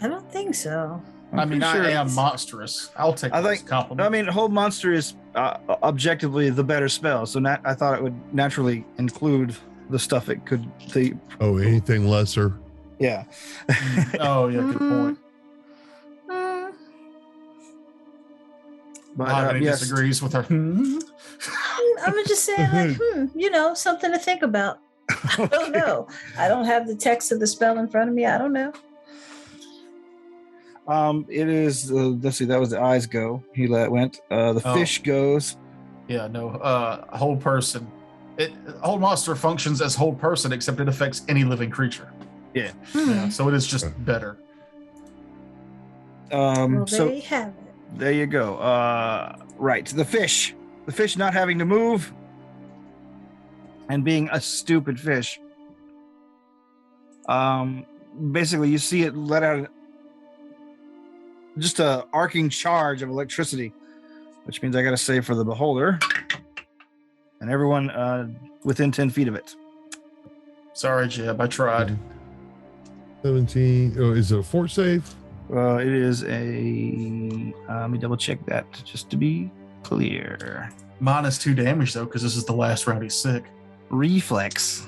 Speaker 5: I don't think so.
Speaker 1: I mean,
Speaker 3: pretty sure
Speaker 1: I am
Speaker 3: it's-
Speaker 1: monstrous. I'll take
Speaker 3: I
Speaker 1: that as a
Speaker 3: think-
Speaker 1: compliment.
Speaker 3: I mean, whole monster is objectively the better spell, so I thought it would naturally include the stuff it could.
Speaker 2: Oh, anything lesser?
Speaker 3: Yeah.
Speaker 1: Oh, yeah, good point.
Speaker 5: Mm,
Speaker 3: But
Speaker 1: Mahogany
Speaker 3: yes.
Speaker 1: disagrees with her.
Speaker 5: I'm just saying, like, something to think about. I don't know. I don't have the text of the spell in front of me. I don't know.
Speaker 3: It is. Let's see. That was the eyes go. He went. The fish goes.
Speaker 1: Yeah, no. Whole person. Whole monster functions as whole person, except it affects any living creature.
Speaker 3: Yeah.
Speaker 1: Yeah, so it is just better.
Speaker 5: Well,
Speaker 3: So
Speaker 5: there you have it.
Speaker 3: there you go. Right. The fish. The fish not having to move and being a stupid fish. Basically, you see it let out just a arcing charge of electricity, which means I got to save for the beholder and everyone within 10 feet of it.
Speaker 1: Sorry, Jeb. I tried.
Speaker 2: 17. Oh, is it a fort save?
Speaker 3: It is a. Let me double check that just to be clear.
Speaker 1: -2 damage though, because this is the last round he's sick.
Speaker 3: Reflex.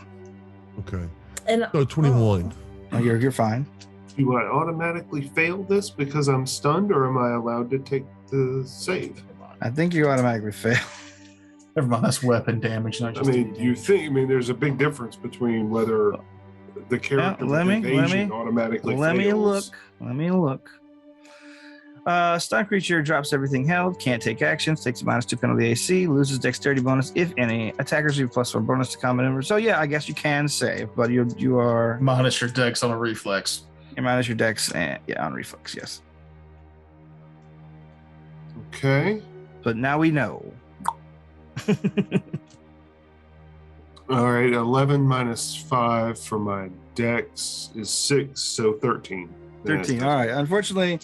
Speaker 2: Okay.
Speaker 5: And
Speaker 2: So 21.
Speaker 3: Oh, you're fine.
Speaker 4: Do I automatically fail this because I'm stunned, or am I allowed to take the save?
Speaker 3: I think you automatically fail.
Speaker 1: Never mind. That's weapon damage, not
Speaker 4: I
Speaker 1: just.
Speaker 4: mean, you think? I mean, there's a big difference between whether the character with evasion automatically
Speaker 3: Let me
Speaker 4: fails.
Speaker 3: look. Stun creature drops everything held, can't take actions, takes a -2 penalty AC, loses dexterity bonus if any. Attackers receive +4 bonus to combat numbers. So yeah, I guess you can save, but you are
Speaker 1: minus your dex on a reflex.
Speaker 3: you're minus your dex and yeah, on reflex, yes.
Speaker 4: Okay.
Speaker 3: But now we know.
Speaker 4: All right. 11 minus 5 for my dex is 6, so 13.
Speaker 3: 13. All right. Unfortunately,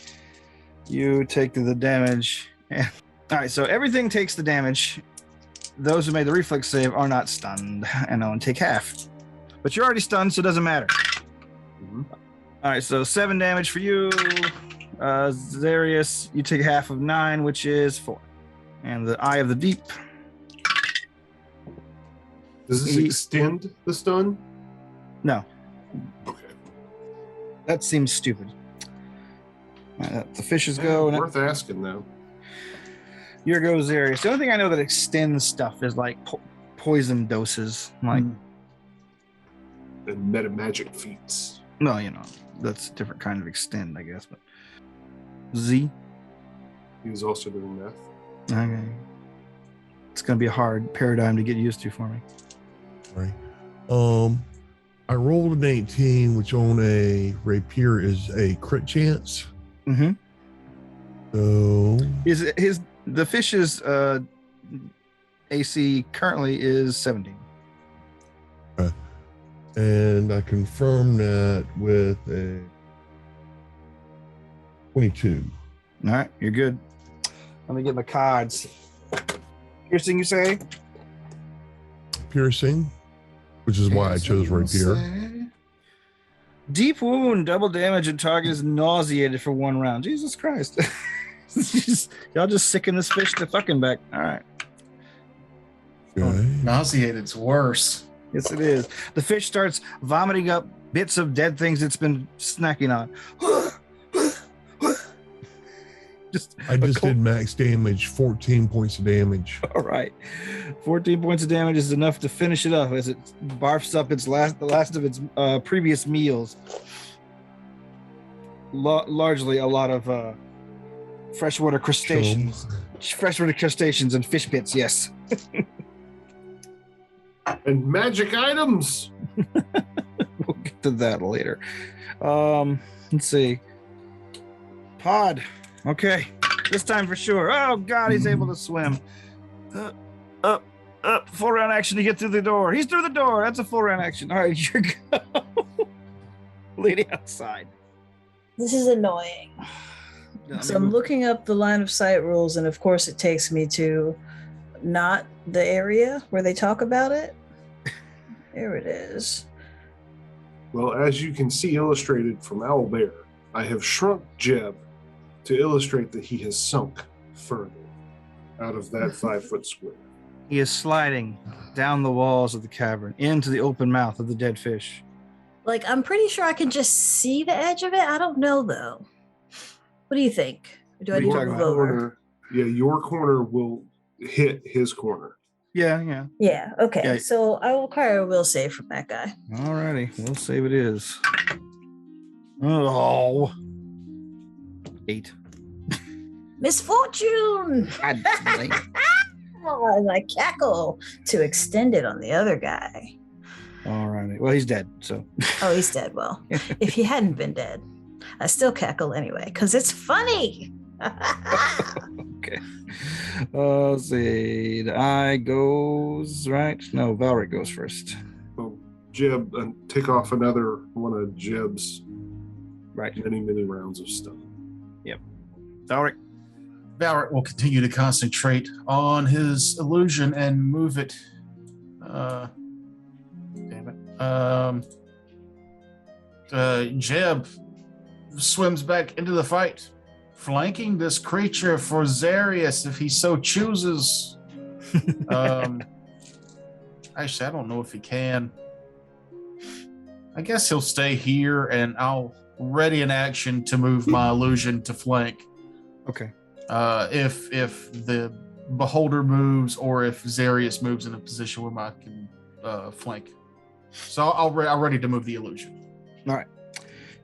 Speaker 3: you take the damage. All right. So everything takes the damage. Those who made the reflex save are not stunned and only take half. But you're already stunned, so it doesn't matter.
Speaker 4: Mhm.
Speaker 3: All right. So 7 damage for you. Zarius, you take half of 9, which is 4. And the Eye of the Deep.
Speaker 4: Does this extend the stun?
Speaker 3: No,
Speaker 4: Okay.
Speaker 3: that seems stupid. The fishes go. And
Speaker 4: Worth asking, though.
Speaker 3: here goes Zarius. The only thing I know that extends stuff is like poison doses. Like,
Speaker 4: And meta magic feats.
Speaker 3: no, that's a different kind of extend, I guess. But Z.
Speaker 4: He was also doing math.
Speaker 3: Okay. It's going to be a hard paradigm to get used to for me.
Speaker 2: Right. I rolled an 18, which on a rapier is a crit chance.
Speaker 3: Mm-hmm.
Speaker 2: So
Speaker 3: The fish's AC currently is 17.
Speaker 2: and I confirm that with a 22.
Speaker 3: All right, you're good. Let me get my cards. Piercing, you say?
Speaker 2: Piercing, which is why I chose rapier.
Speaker 3: Deep wound, double damage, and target is nauseated for 1 round. Jesus Christ. Y'all just sicking this fish to fucking back. All right.
Speaker 2: Okay.
Speaker 1: Nauseated's worse.
Speaker 3: Yes, it is. The fish starts vomiting up bits of dead things it's been snacking on.
Speaker 2: I just did max damage, 14 points of damage.
Speaker 3: All right. 14 points of damage is enough to finish it up as it barfs up the last of its previous meals. Largely a lot of freshwater crustaceans. Freshwater crustaceans and fish pits, yes.
Speaker 4: And magic items.
Speaker 3: We'll get to that later. Let's see. Pod. Okay. This time for sure. Oh, God, he's able to swim. Up. Full round action to get through the door. He's through the door. That's a full round action. All right, you're go. Lady outside.
Speaker 5: This is annoying. So I'm looking up the line of sight rules, and of course it takes me to not the area where they talk about it. There it is.
Speaker 4: Well, as you can see illustrated from Owlbear, I have shrunk Jeb to illustrate that he has sunk further out of that 5-foot square.
Speaker 3: He is sliding down the walls of the cavern into the open mouth of the dead fish.
Speaker 5: Like, I'm pretty sure I can just see the edge of it. I don't know, though. What do you think? Or do I need to move over?
Speaker 4: Your corner will hit his corner.
Speaker 3: Yeah.
Speaker 5: Yeah. Okay.
Speaker 3: Yeah.
Speaker 5: So I will require a will save from that guy.
Speaker 3: Alrighty, we'll save it is. Oh. 8.
Speaker 5: Misfortune.
Speaker 3: God dang.
Speaker 5: And I cackle to extend it on the other guy.
Speaker 3: Alrighty. Well, he's dead, so.
Speaker 5: Oh, he's dead. Well, if he hadn't been dead, I still cackle anyway because it's funny.
Speaker 3: Okay. Let's see. The eye goes right. No, Valric goes first.
Speaker 4: Oh, Jib, and take off another one of Jib's
Speaker 3: Right.
Speaker 4: many rounds of stuff.
Speaker 3: Valric.
Speaker 1: Valric will continue to concentrate on his illusion and move it. Damn it. Jeb swims back into the fight, flanking this creature for Zarius if he so chooses. Actually, I don't know if he can. I guess he'll stay here, and I'll ready an action to move my illusion to flank.
Speaker 3: Okay.
Speaker 1: If the beholder moves, or if Zarius moves in a position where I can flank. So I'm ready to move the illusion.
Speaker 3: All right.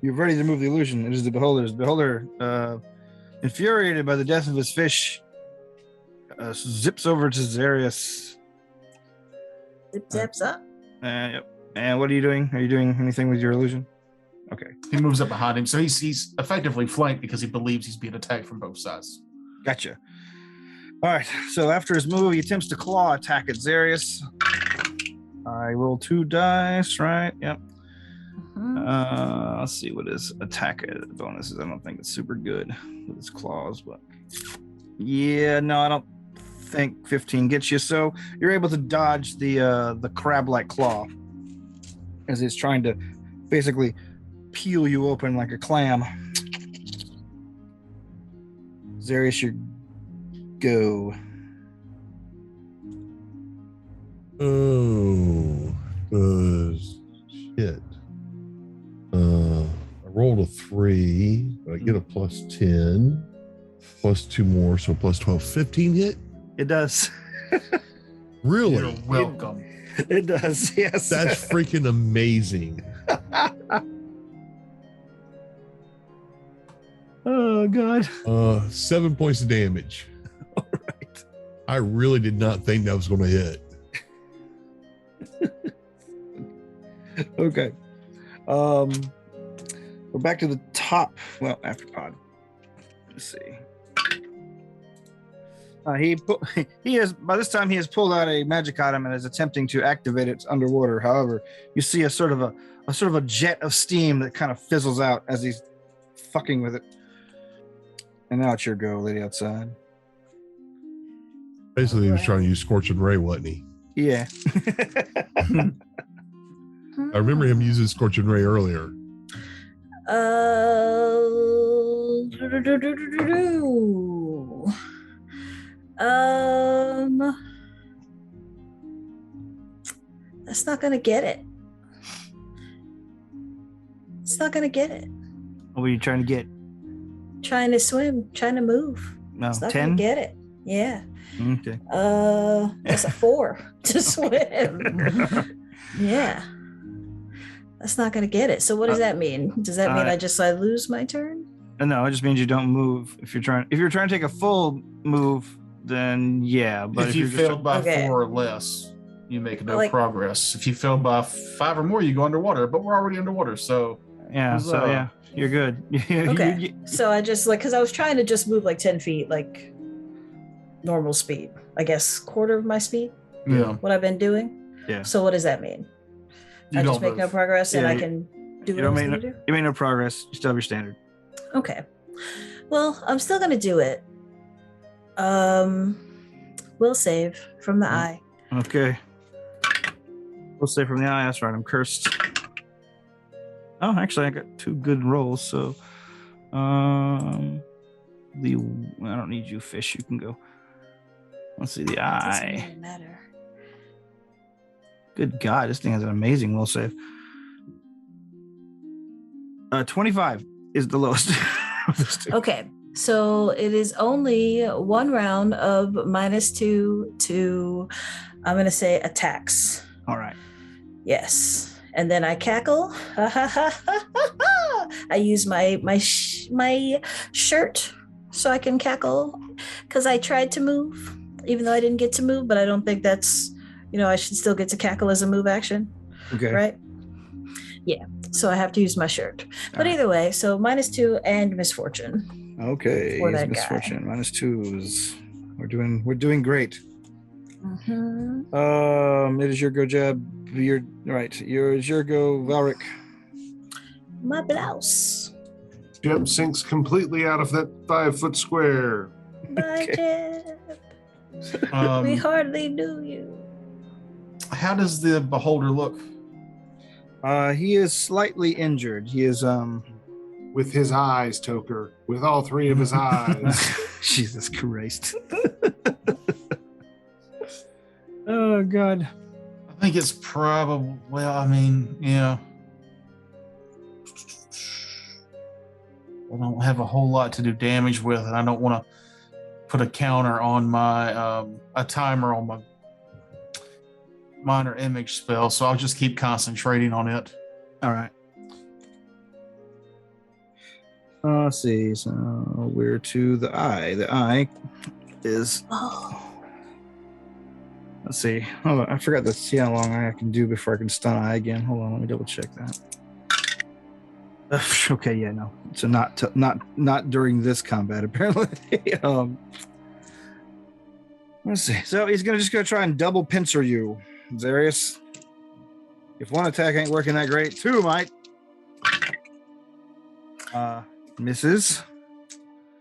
Speaker 3: You're ready to move the illusion. It is the beholder's. Beholder, infuriated by the death of his fish, zips over to Zarius.
Speaker 5: Zip zaps up.
Speaker 3: Yep. And what are you doing? Are you doing anything with your illusion? Okay.
Speaker 1: He moves up behind him, so he's effectively flanked because he believes he's being attacked from both sides.
Speaker 3: Gotcha. All right. So after his move, he attempts to claw attack at Zarius. I roll 2 dice, right? Yep. Let's see what his attack bonus is. I don't think it's super good with his claws, but yeah, no, I don't think 15 gets you. So you're able to dodge the crab-like claw as it's trying to basically peel you open like a clam. Zarius, your go.
Speaker 2: Oh, shit. I rolled a 3. I get a plus 10, plus 2 more, so plus 12. 15 hit?
Speaker 3: It does.
Speaker 2: Really?
Speaker 1: You're welcome.
Speaker 3: It does, yes.
Speaker 2: That's freaking amazing.
Speaker 3: Oh, God.
Speaker 2: 7 points of damage.
Speaker 3: All right.
Speaker 2: I really did not think that was going to hit.
Speaker 3: Okay. We're back to the top. Well, after pod. Let's see. He has by this time he has pulled out a magic item and is attempting to activate it underwater. However, you see a sort of a jet of steam that kind of fizzles out as he's fucking with it. And now it's your go, lady outside.
Speaker 2: Basically, he was trying to use Scorching Ray, wasn't he?
Speaker 3: Yeah.
Speaker 2: I remember him using Scorching Ray earlier.
Speaker 5: That's not gonna get it. It's not gonna get it.
Speaker 3: What are you trying to get?
Speaker 5: Trying to swim, trying to move.
Speaker 3: No,
Speaker 5: It's not
Speaker 3: 10?
Speaker 5: gonna get it. Yeah.
Speaker 3: Okay.
Speaker 5: That's a 4 to swim. Yeah. That's not gonna get it. So what does that mean? Does that mean I lose my turn?
Speaker 3: No, it just means you don't move. If you're trying to take a full move, then yeah. But
Speaker 1: if you failed by
Speaker 5: Okay.
Speaker 1: 4 or less, you make no
Speaker 5: Like-
Speaker 1: progress. If you failed by 5 or more, you go underwater. But we're already underwater, so
Speaker 3: yeah,
Speaker 1: Huzzah.
Speaker 3: so yeah, you're good.
Speaker 5: Okay. So I just because I was trying to just move like 10 feet, like normal speed. I guess quarter of my speed.
Speaker 1: yeah,
Speaker 5: What I've been doing.
Speaker 3: Yeah.
Speaker 5: So what does that mean?
Speaker 1: you
Speaker 5: I
Speaker 1: don't
Speaker 5: just make no
Speaker 1: move.
Speaker 5: progress and
Speaker 3: Yeah,
Speaker 5: I can do
Speaker 3: you
Speaker 5: what
Speaker 3: don't
Speaker 5: I'm
Speaker 3: make
Speaker 5: supposed to do.
Speaker 3: You made no progress. You still have your standard.
Speaker 5: Okay. Well, I'm still gonna do it. We'll save from the eye.
Speaker 3: Okay. We'll say from the eye. That's right. I'm cursed. Oh, actually, I got 2 good rolls. So, I don't need you, fish. You can go. Let's see the
Speaker 5: Doesn't
Speaker 3: eye.
Speaker 5: really matter.
Speaker 3: Good God, this thing has an amazing will save. 25 is the lowest. of this two.
Speaker 5: Okay. So it is only 1 round of -2 to I'm gonna say attacks.
Speaker 3: All right.
Speaker 5: Yes, and then I cackle. I use my shirt so I can cackle because I tried to move, even though I didn't get to move. But I don't think that's, I should still get to cackle as a move action,
Speaker 3: Okay.
Speaker 5: right? Yeah. So I have to use my shirt. But either way, so -2 and misfortune.
Speaker 3: Okay.
Speaker 5: For
Speaker 3: Use
Speaker 5: that
Speaker 3: misfortune. -2s. We're doing great. It is your go, Jeb. You're right. It's your go, Valric.
Speaker 5: My blouse.
Speaker 4: Jeb sinks completely out of that 5-foot square.
Speaker 5: Bye, Jeb. We hardly knew you.
Speaker 1: How does the beholder look?
Speaker 3: He is slightly injured. He is
Speaker 4: With his eyes, Toker. With all 3 of his eyes.
Speaker 3: Jesus Christ. Oh God.
Speaker 1: I think it's probably, I don't have a whole lot to do damage with, and I don't want to put a counter on my, a timer on my minor image spell, so I'll just keep concentrating on it.
Speaker 3: All right. Let's see. So we're to the eye. The eye is. Let's see. Hold on. I forgot to see how long I can do before I can stun eye again. Hold on. Let me double check that. Okay. Yeah. No. So not during this combat apparently. Let's see. So he's just gonna try and double pincer you, Zarius. If one attack ain't working that great, 2 might. Misses.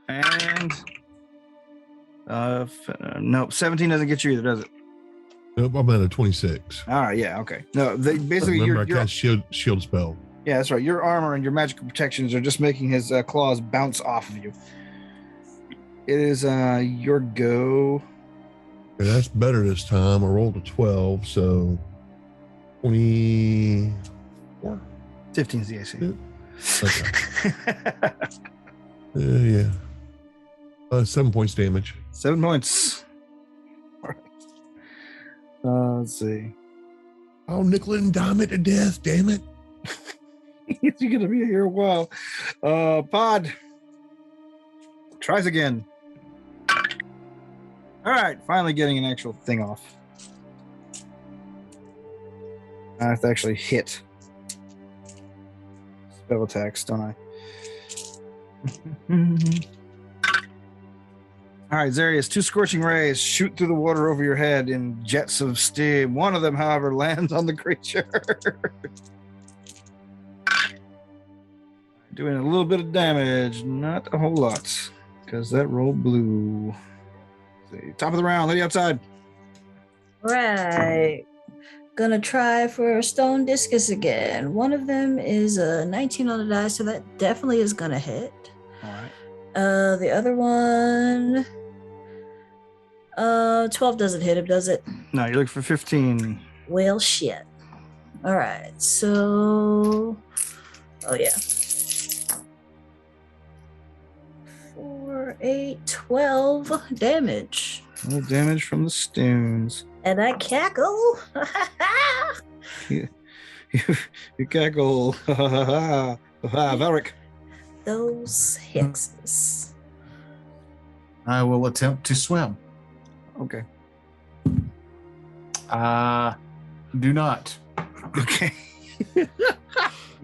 Speaker 3: And nope, 17 doesn't get you either, does it?
Speaker 2: Nope, I'm at a 26.
Speaker 3: All right, yeah, okay. No, basically
Speaker 2: Remember,
Speaker 3: you're
Speaker 2: I cast shield spell.
Speaker 3: yeah, that's right. Your armor and your magical protections are just making his claws bounce off of you. It is your go.
Speaker 2: Okay, that's better this time. I rolled a 12, so 24.
Speaker 3: 15 is the AC.
Speaker 2: Okay. Yeah. 7 points damage.
Speaker 3: 7 points. Let's see.
Speaker 2: Oh, nickel and dime it to death, damn it.
Speaker 3: You're gonna be here a while. Pod tries again. All right, finally getting an actual thing off. I have to actually hit spell attacks, don't I? All right, Zarius, 2 scorching rays shoot through the water over your head in jets of steam. One of them, however, lands on the creature. Doing a little bit of damage, not a whole lot, because that roll blew. See, top of the round, lady outside.
Speaker 5: Right. Gonna try for stone discus again. One of them is a 19 on the die, so that definitely is gonna hit.
Speaker 3: All right.
Speaker 5: The other one, 12 doesn't hit him, does it?
Speaker 3: No, you're looking for 15.
Speaker 5: Well, shit. All right, so, oh yeah. 4, 8, 12 damage.
Speaker 3: No damage from the stones.
Speaker 5: And I cackle.
Speaker 3: You cackle. Valric.
Speaker 5: Those hexes.
Speaker 1: I will attempt to swim.
Speaker 3: Okay.
Speaker 1: Do not.
Speaker 3: Okay.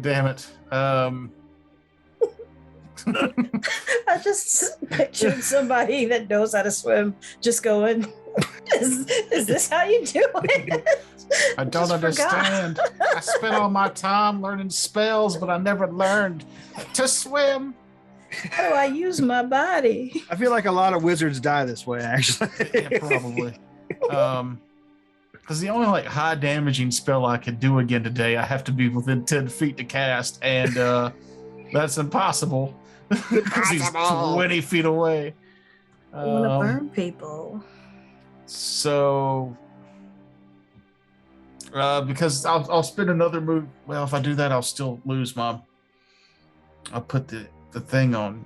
Speaker 1: Damn it.
Speaker 5: I just pictured somebody that knows how to swim just going, is this how you do it?
Speaker 1: I don't understand. I spent all my time learning spells, but I never learned to swim.
Speaker 5: How do I use my body?
Speaker 3: I feel like a lot of wizards die this way, actually.
Speaker 1: Yeah, probably. Because the only high damaging spell I could do again today, I have to be within 10 feet to cast, and that's impossible. Because he's 20 feet away.
Speaker 5: I want to burn people.
Speaker 1: So, because I'll spend another move. Well, if I do that, I'll still lose my. I'll put the thing on.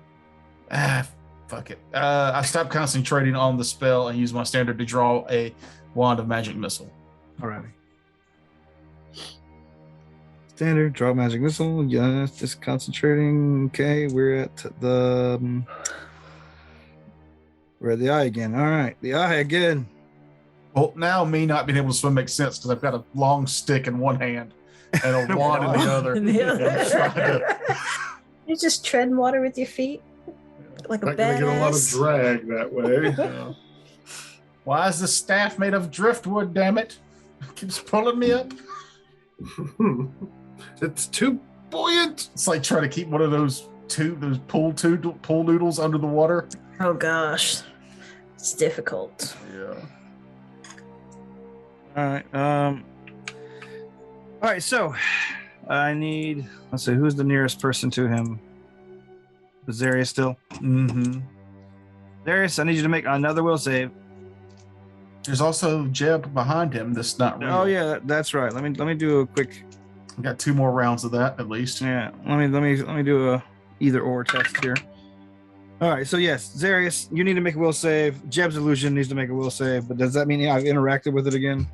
Speaker 1: Fuck it. I stopped concentrating on the spell and use my standard to draw a wand of magic missile.
Speaker 3: Alrighty. Standard, draw magic missile. Yes, just concentrating. Okay, we're at the eye again. All right, the eye again.
Speaker 1: Well, now me not being able to swim makes sense because I've got a long stick in one hand and a wand in the other.
Speaker 5: In the
Speaker 1: And I'm trying to-
Speaker 5: You just tread water with your feet like a
Speaker 4: Not gonna get a lot of
Speaker 5: badass.
Speaker 4: drag that way.
Speaker 1: Yeah. Why is the staff made of driftwood, damn it? It keeps pulling me up.
Speaker 4: It's too buoyant.
Speaker 1: It's like trying to keep one of those pool noodles under the water.
Speaker 5: Oh gosh, it's difficult.
Speaker 1: Yeah.
Speaker 3: All right. All right. So, I need. Let's see. Who's the nearest person to him? Is Zarius still?
Speaker 1: Mm-hmm.
Speaker 3: Zarius, I need you to make another will save.
Speaker 1: There's also Jeb behind him. That's not real.
Speaker 3: Oh yeah, that's right. Let me do a quick.
Speaker 1: We got 2 more rounds of that at least.
Speaker 3: Yeah. Let me do a either or test here. All right. So yes, Zarius, you need to make a will save. Jeb's illusion needs to make a will save. But does that mean I've interacted with it again?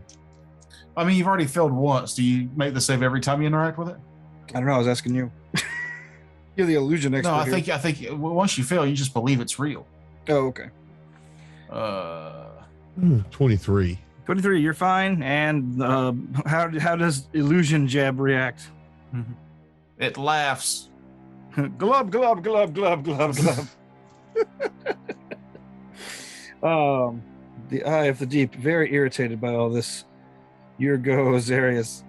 Speaker 1: I mean, you've already failed once. Do you make the save every time you interact with it?
Speaker 3: I don't know. I was asking you. You're the illusion expert.
Speaker 1: No, I
Speaker 3: here.
Speaker 1: think once you fail, you just believe it's real.
Speaker 3: Oh, okay.
Speaker 2: 23.
Speaker 3: 23, you're fine. And how does illusion Jeb react?
Speaker 1: It laughs.
Speaker 3: Glub, glub, glub, glub, glub, glub. The eye of the deep, very irritated by all this. Your go, Zarius.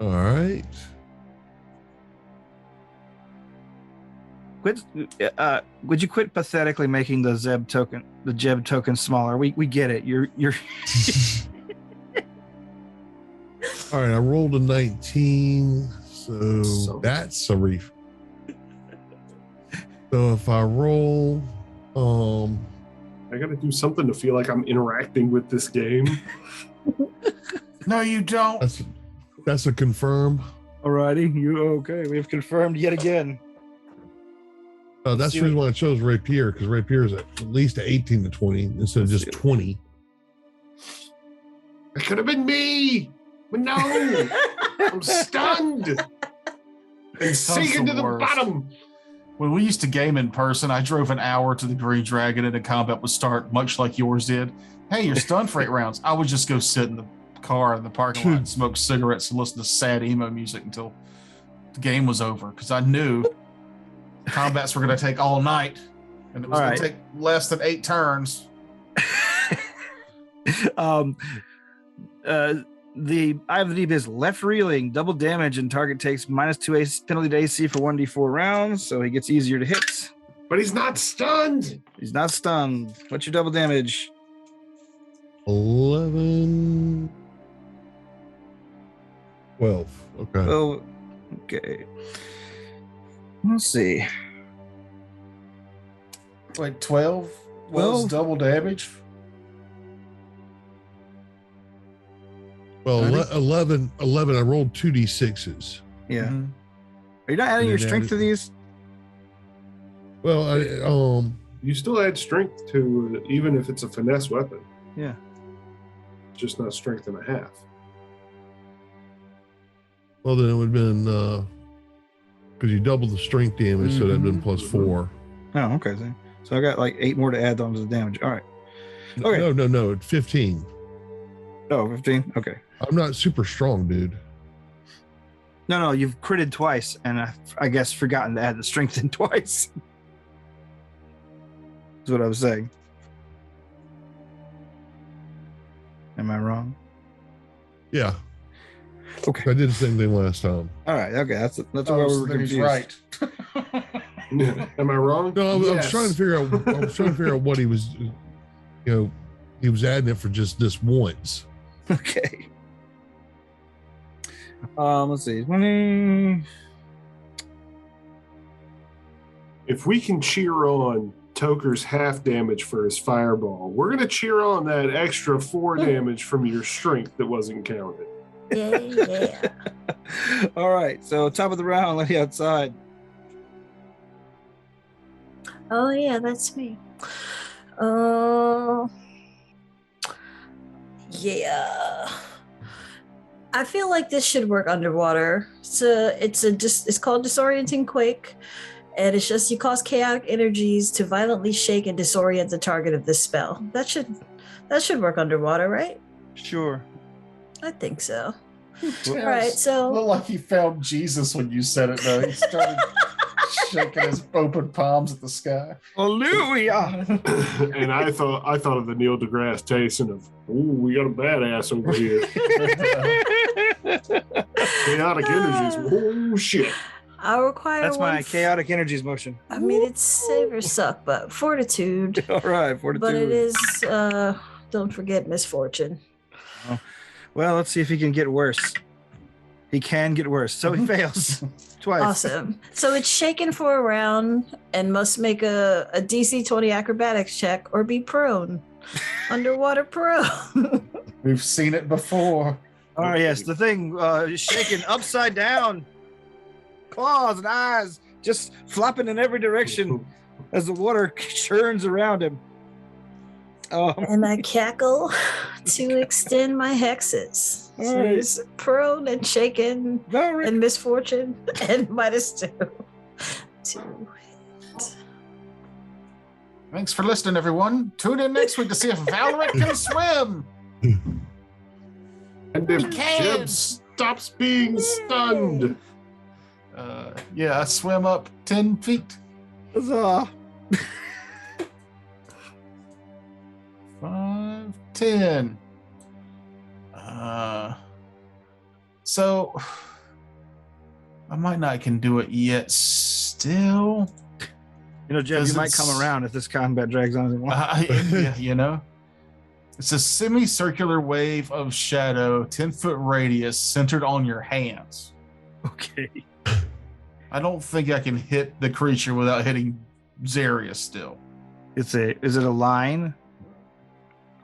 Speaker 2: All right.
Speaker 3: Quit. Would you quit pathetically making the Jeb token smaller? We get it. You're.
Speaker 2: All right. I rolled a 19. So that's a reef. So if I roll,
Speaker 4: I gotta do something to feel like I'm interacting with this game.
Speaker 1: No, you don't.
Speaker 2: that's a confirm.
Speaker 3: Alrighty, you okay? We've confirmed yet again.
Speaker 2: That's the reason why I chose Rapier, because Rapier is at least 18 to 20 instead of just 20.
Speaker 4: It could have been me, but no, I'm stunned and sinking to the
Speaker 1: worst.
Speaker 4: bottom.
Speaker 1: When we used to game in person, I drove an hour to the Green Dragon and a combat would start, much like yours did. Hey, you're stunned for 8 rounds. I would just go sit in the car in the parking lot and smoke cigarettes and listen to sad emo music until the game was over, because I knew combats were going to take all night and it was going to take less than 8 turns.
Speaker 3: The Eye of the Deep is left reeling, double damage, and target takes -2 penalty to AC for 1d4 rounds, so he gets easier to hit.
Speaker 4: But he's not stunned.
Speaker 3: He's not stunned. What's your double damage?
Speaker 2: 11. 12. Okay.
Speaker 3: Oh, okay. Let's see.
Speaker 1: Like 12 was
Speaker 3: 12?
Speaker 1: double damage.
Speaker 2: Well,
Speaker 1: Ready?
Speaker 2: 11. I rolled 2d6s.
Speaker 3: Yeah.
Speaker 1: Mhm.
Speaker 3: Are you not adding your
Speaker 2: Yeah,
Speaker 3: strength to these?
Speaker 2: Well,
Speaker 4: You still add strength to it, even if it's a finesse weapon.
Speaker 3: Yeah.
Speaker 4: Just not strength and a half.
Speaker 2: well, then it would have been because you doubled the strength damage, so that'd been +4.
Speaker 3: Oh, okay. So I got like 8 more to add on to the damage. All right. Okay.
Speaker 2: No, 15.
Speaker 3: Oh, 15. Okay.
Speaker 2: I'm not super strong, dude.
Speaker 3: No, you've critted twice, and I guess forgotten to add the strength in twice. That's what I was saying. Am I wrong?
Speaker 2: Yeah,
Speaker 3: Okay.
Speaker 2: I did the same thing last time.
Speaker 3: All right. Okay. That's why we were
Speaker 1: then he's
Speaker 3: confused.
Speaker 1: right.
Speaker 4: Am I wrong?
Speaker 2: No, I was
Speaker 4: Yes.
Speaker 2: trying to figure out. I was trying to figure out what he was. He was adding it for just this once.
Speaker 3: Okay. Let's see. 20.
Speaker 4: If we can cheer on Toker's half damage for his fireball, we're going to cheer on that extra 4 damage from your strength that wasn't counted.
Speaker 5: Yeah.
Speaker 3: All right. So top of the round, let me outside.
Speaker 5: Oh yeah, that's me. Yeah. I feel like this should work underwater. It's called Disorienting Quake, and it's just you cause chaotic energies to violently shake and disorient the target of this spell. That should work underwater, right?
Speaker 3: Sure.
Speaker 5: I think so.
Speaker 1: Yes.
Speaker 5: All right, so
Speaker 1: Looked like he found Jesus when you said it, though. He started shaking his open palms at the sky.
Speaker 3: Hallelujah.
Speaker 4: And I thought of the Neil deGrasse Tyson of, ooh, we got a badass over here. Chaotic energies. Oh shit.
Speaker 5: I'll require
Speaker 3: That's
Speaker 5: one.
Speaker 3: my chaotic energies motion.
Speaker 5: I mean, it's save or suck, but fortitude.
Speaker 3: All right, fortitude.
Speaker 5: But it is. Don't forget misfortune.
Speaker 3: Well, let's see if he can get worse. He can get worse, so he fails twice.
Speaker 5: Awesome. So it's shaken for a round and must make a DC 20 acrobatics check or be prone. Underwater prone.
Speaker 1: We've seen it before.
Speaker 3: Oh yes, the thing is shaken upside down. Claws and eyes just flopping in every direction as the water churns around him.
Speaker 5: And I cackle to extend my hexes. So
Speaker 3: All right.
Speaker 5: it's prone and shaken and misfortune and -2. 2 hit.
Speaker 1: Thanks for listening, everyone. Tune in next week to see if Valorant can swim.
Speaker 4: And if
Speaker 1: He can.
Speaker 4: Jeb stops being stunned.
Speaker 1: Yeah, I swim up 10 feet.
Speaker 3: Huzzah.
Speaker 1: 5, 10. So I might not can do it yet still.
Speaker 3: You know, Jeff, you might come
Speaker 1: It's-
Speaker 3: around if this combat drags on anymore.
Speaker 1: Yeah, you know, it's a semicircular wave of shadow, 10-foot radius centered on your hands.
Speaker 3: Okay.
Speaker 1: I don't think I can hit the creature without hitting Zarius still.
Speaker 3: Is it a line?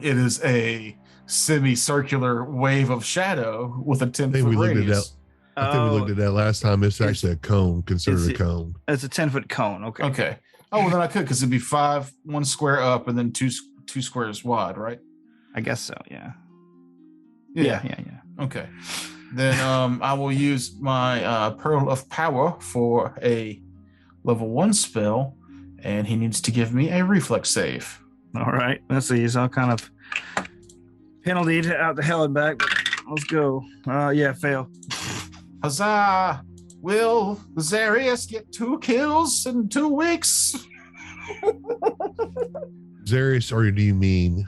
Speaker 1: It is a semicircular wave of shadow with a 10-foot
Speaker 2: we looked at
Speaker 1: radius.
Speaker 2: I think we looked at that last time. It's actually a cone, considered
Speaker 3: Is
Speaker 2: a
Speaker 3: it-
Speaker 2: cone.
Speaker 3: It's a 10-foot cone. Okay.
Speaker 1: Okay. Oh, well, then I could, because it'd be 5, 1 square up, and then two squares wide, right?
Speaker 3: I guess so. Yeah. Yeah.
Speaker 1: Okay. Then I will use my Pearl of Power for a level 1 spell, and he needs to give me a reflex save.
Speaker 3: All right. Let's see. He's all kind of penaltied out the hell and back. But let's go. Yeah, fail.
Speaker 1: Huzzah! Will Zarius get 2 kills in 2 weeks?
Speaker 2: Zarius, or do you mean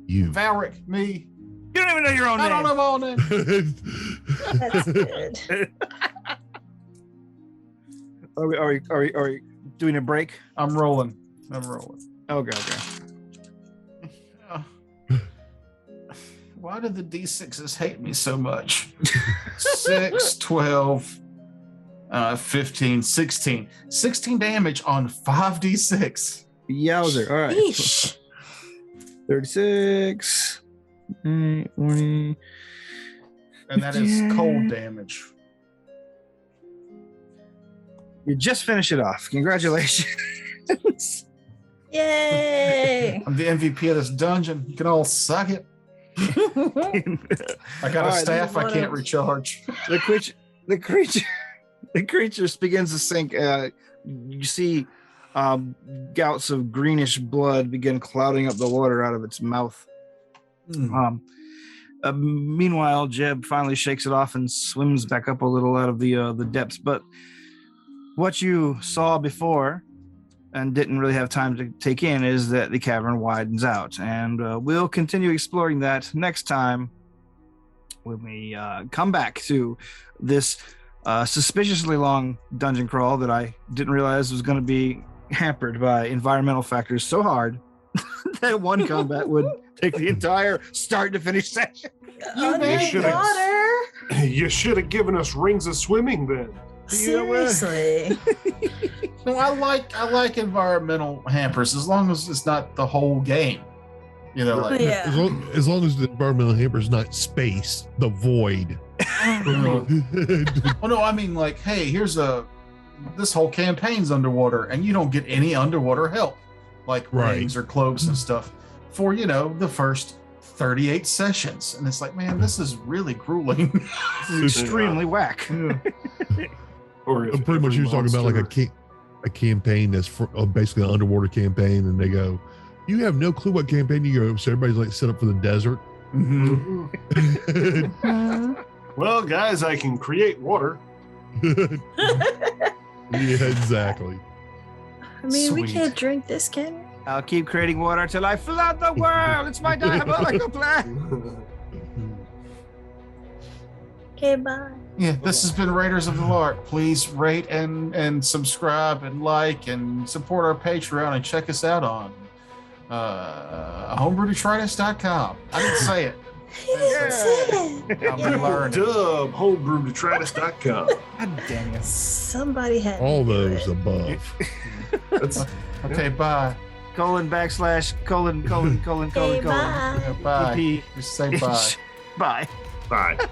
Speaker 2: you?
Speaker 1: Valric, me.
Speaker 3: You don't even know your own
Speaker 1: I don't
Speaker 3: name.
Speaker 1: know my own name.
Speaker 5: That's good.
Speaker 3: Are we doing a break?
Speaker 1: I'm rolling.
Speaker 3: Okay.
Speaker 1: Why do the D6s hate me so much? 6, 12, 15, 16. 16 damage on 5d6.
Speaker 3: Yowzer. All right.
Speaker 5: Yeesh.
Speaker 3: 36. 40.
Speaker 1: And that is cold damage.
Speaker 3: You just finish it off. Congratulations.
Speaker 5: Yay.
Speaker 1: I'm the MVP of this dungeon. You can all suck it. I got
Speaker 3: All
Speaker 1: a
Speaker 3: right,
Speaker 1: staff I
Speaker 5: what
Speaker 1: can't
Speaker 5: else?
Speaker 1: recharge.
Speaker 3: the creature begins to sink. You see gouts of greenish blood begin clouding up the water out of its mouth. Meanwhile, Jeb finally shakes it off and swims back up a little out of the depths. But what you saw before and didn't really have time to take in is that the cavern widens out, and we'll continue exploring that next time when we come back to this suspiciously long dungeon crawl that I didn't realize was going to be hampered by environmental factors so hard that one combat would take the entire start to finish session.
Speaker 5: Underwater.
Speaker 4: You should have given us rings of swimming then.
Speaker 5: Seriously.
Speaker 1: No, I like environmental hampers as long as it's not the whole game. You know, like
Speaker 5: Yeah.
Speaker 2: As long as the environmental hamper is not space, the void.
Speaker 1: well, no, I mean like, hey, here's a this whole campaign's underwater, and you don't get any underwater help, like
Speaker 2: Right.
Speaker 1: rings or cloaks and stuff, for the first 38 sessions. And it's like, man, this is really grueling.
Speaker 3: This is extremely whack.
Speaker 4: Or if
Speaker 2: Pretty much,
Speaker 4: every
Speaker 2: you're talking about like
Speaker 4: monster-
Speaker 2: a campaign that's basically an underwater campaign, and they go, "You have no clue what campaign you go." So everybody's like set up for the desert.
Speaker 1: Mhm.
Speaker 5: Mhm.
Speaker 4: Well, guys, I can create water.
Speaker 2: Yeah, exactly.
Speaker 5: I mean, we
Speaker 1: Sweet.
Speaker 5: can't drink this, can we?
Speaker 3: I'll keep creating water till I flood the world. It's my diabolical plan.
Speaker 5: Okay, bye.
Speaker 1: Yeah, this has been Raiders of the Lark. Please rate and subscribe and like and support our Patreon and check us out on homebrewdetritus.com. I didn't say it.
Speaker 5: He didn't say it.
Speaker 1: I'm learning.
Speaker 4: Dub homebrewdetritus.com.
Speaker 3: God damn you.
Speaker 5: Somebody had to
Speaker 2: All
Speaker 5: do
Speaker 2: those
Speaker 5: it.
Speaker 2: above.
Speaker 4: That's
Speaker 1: Okay, bye.
Speaker 3: Colon backslash colon colon colon colon
Speaker 5: Okay,
Speaker 3: colon.
Speaker 5: bye.
Speaker 1: Yeah, bye.
Speaker 3: P.
Speaker 1: Just say bye.
Speaker 3: Bye.
Speaker 4: bye.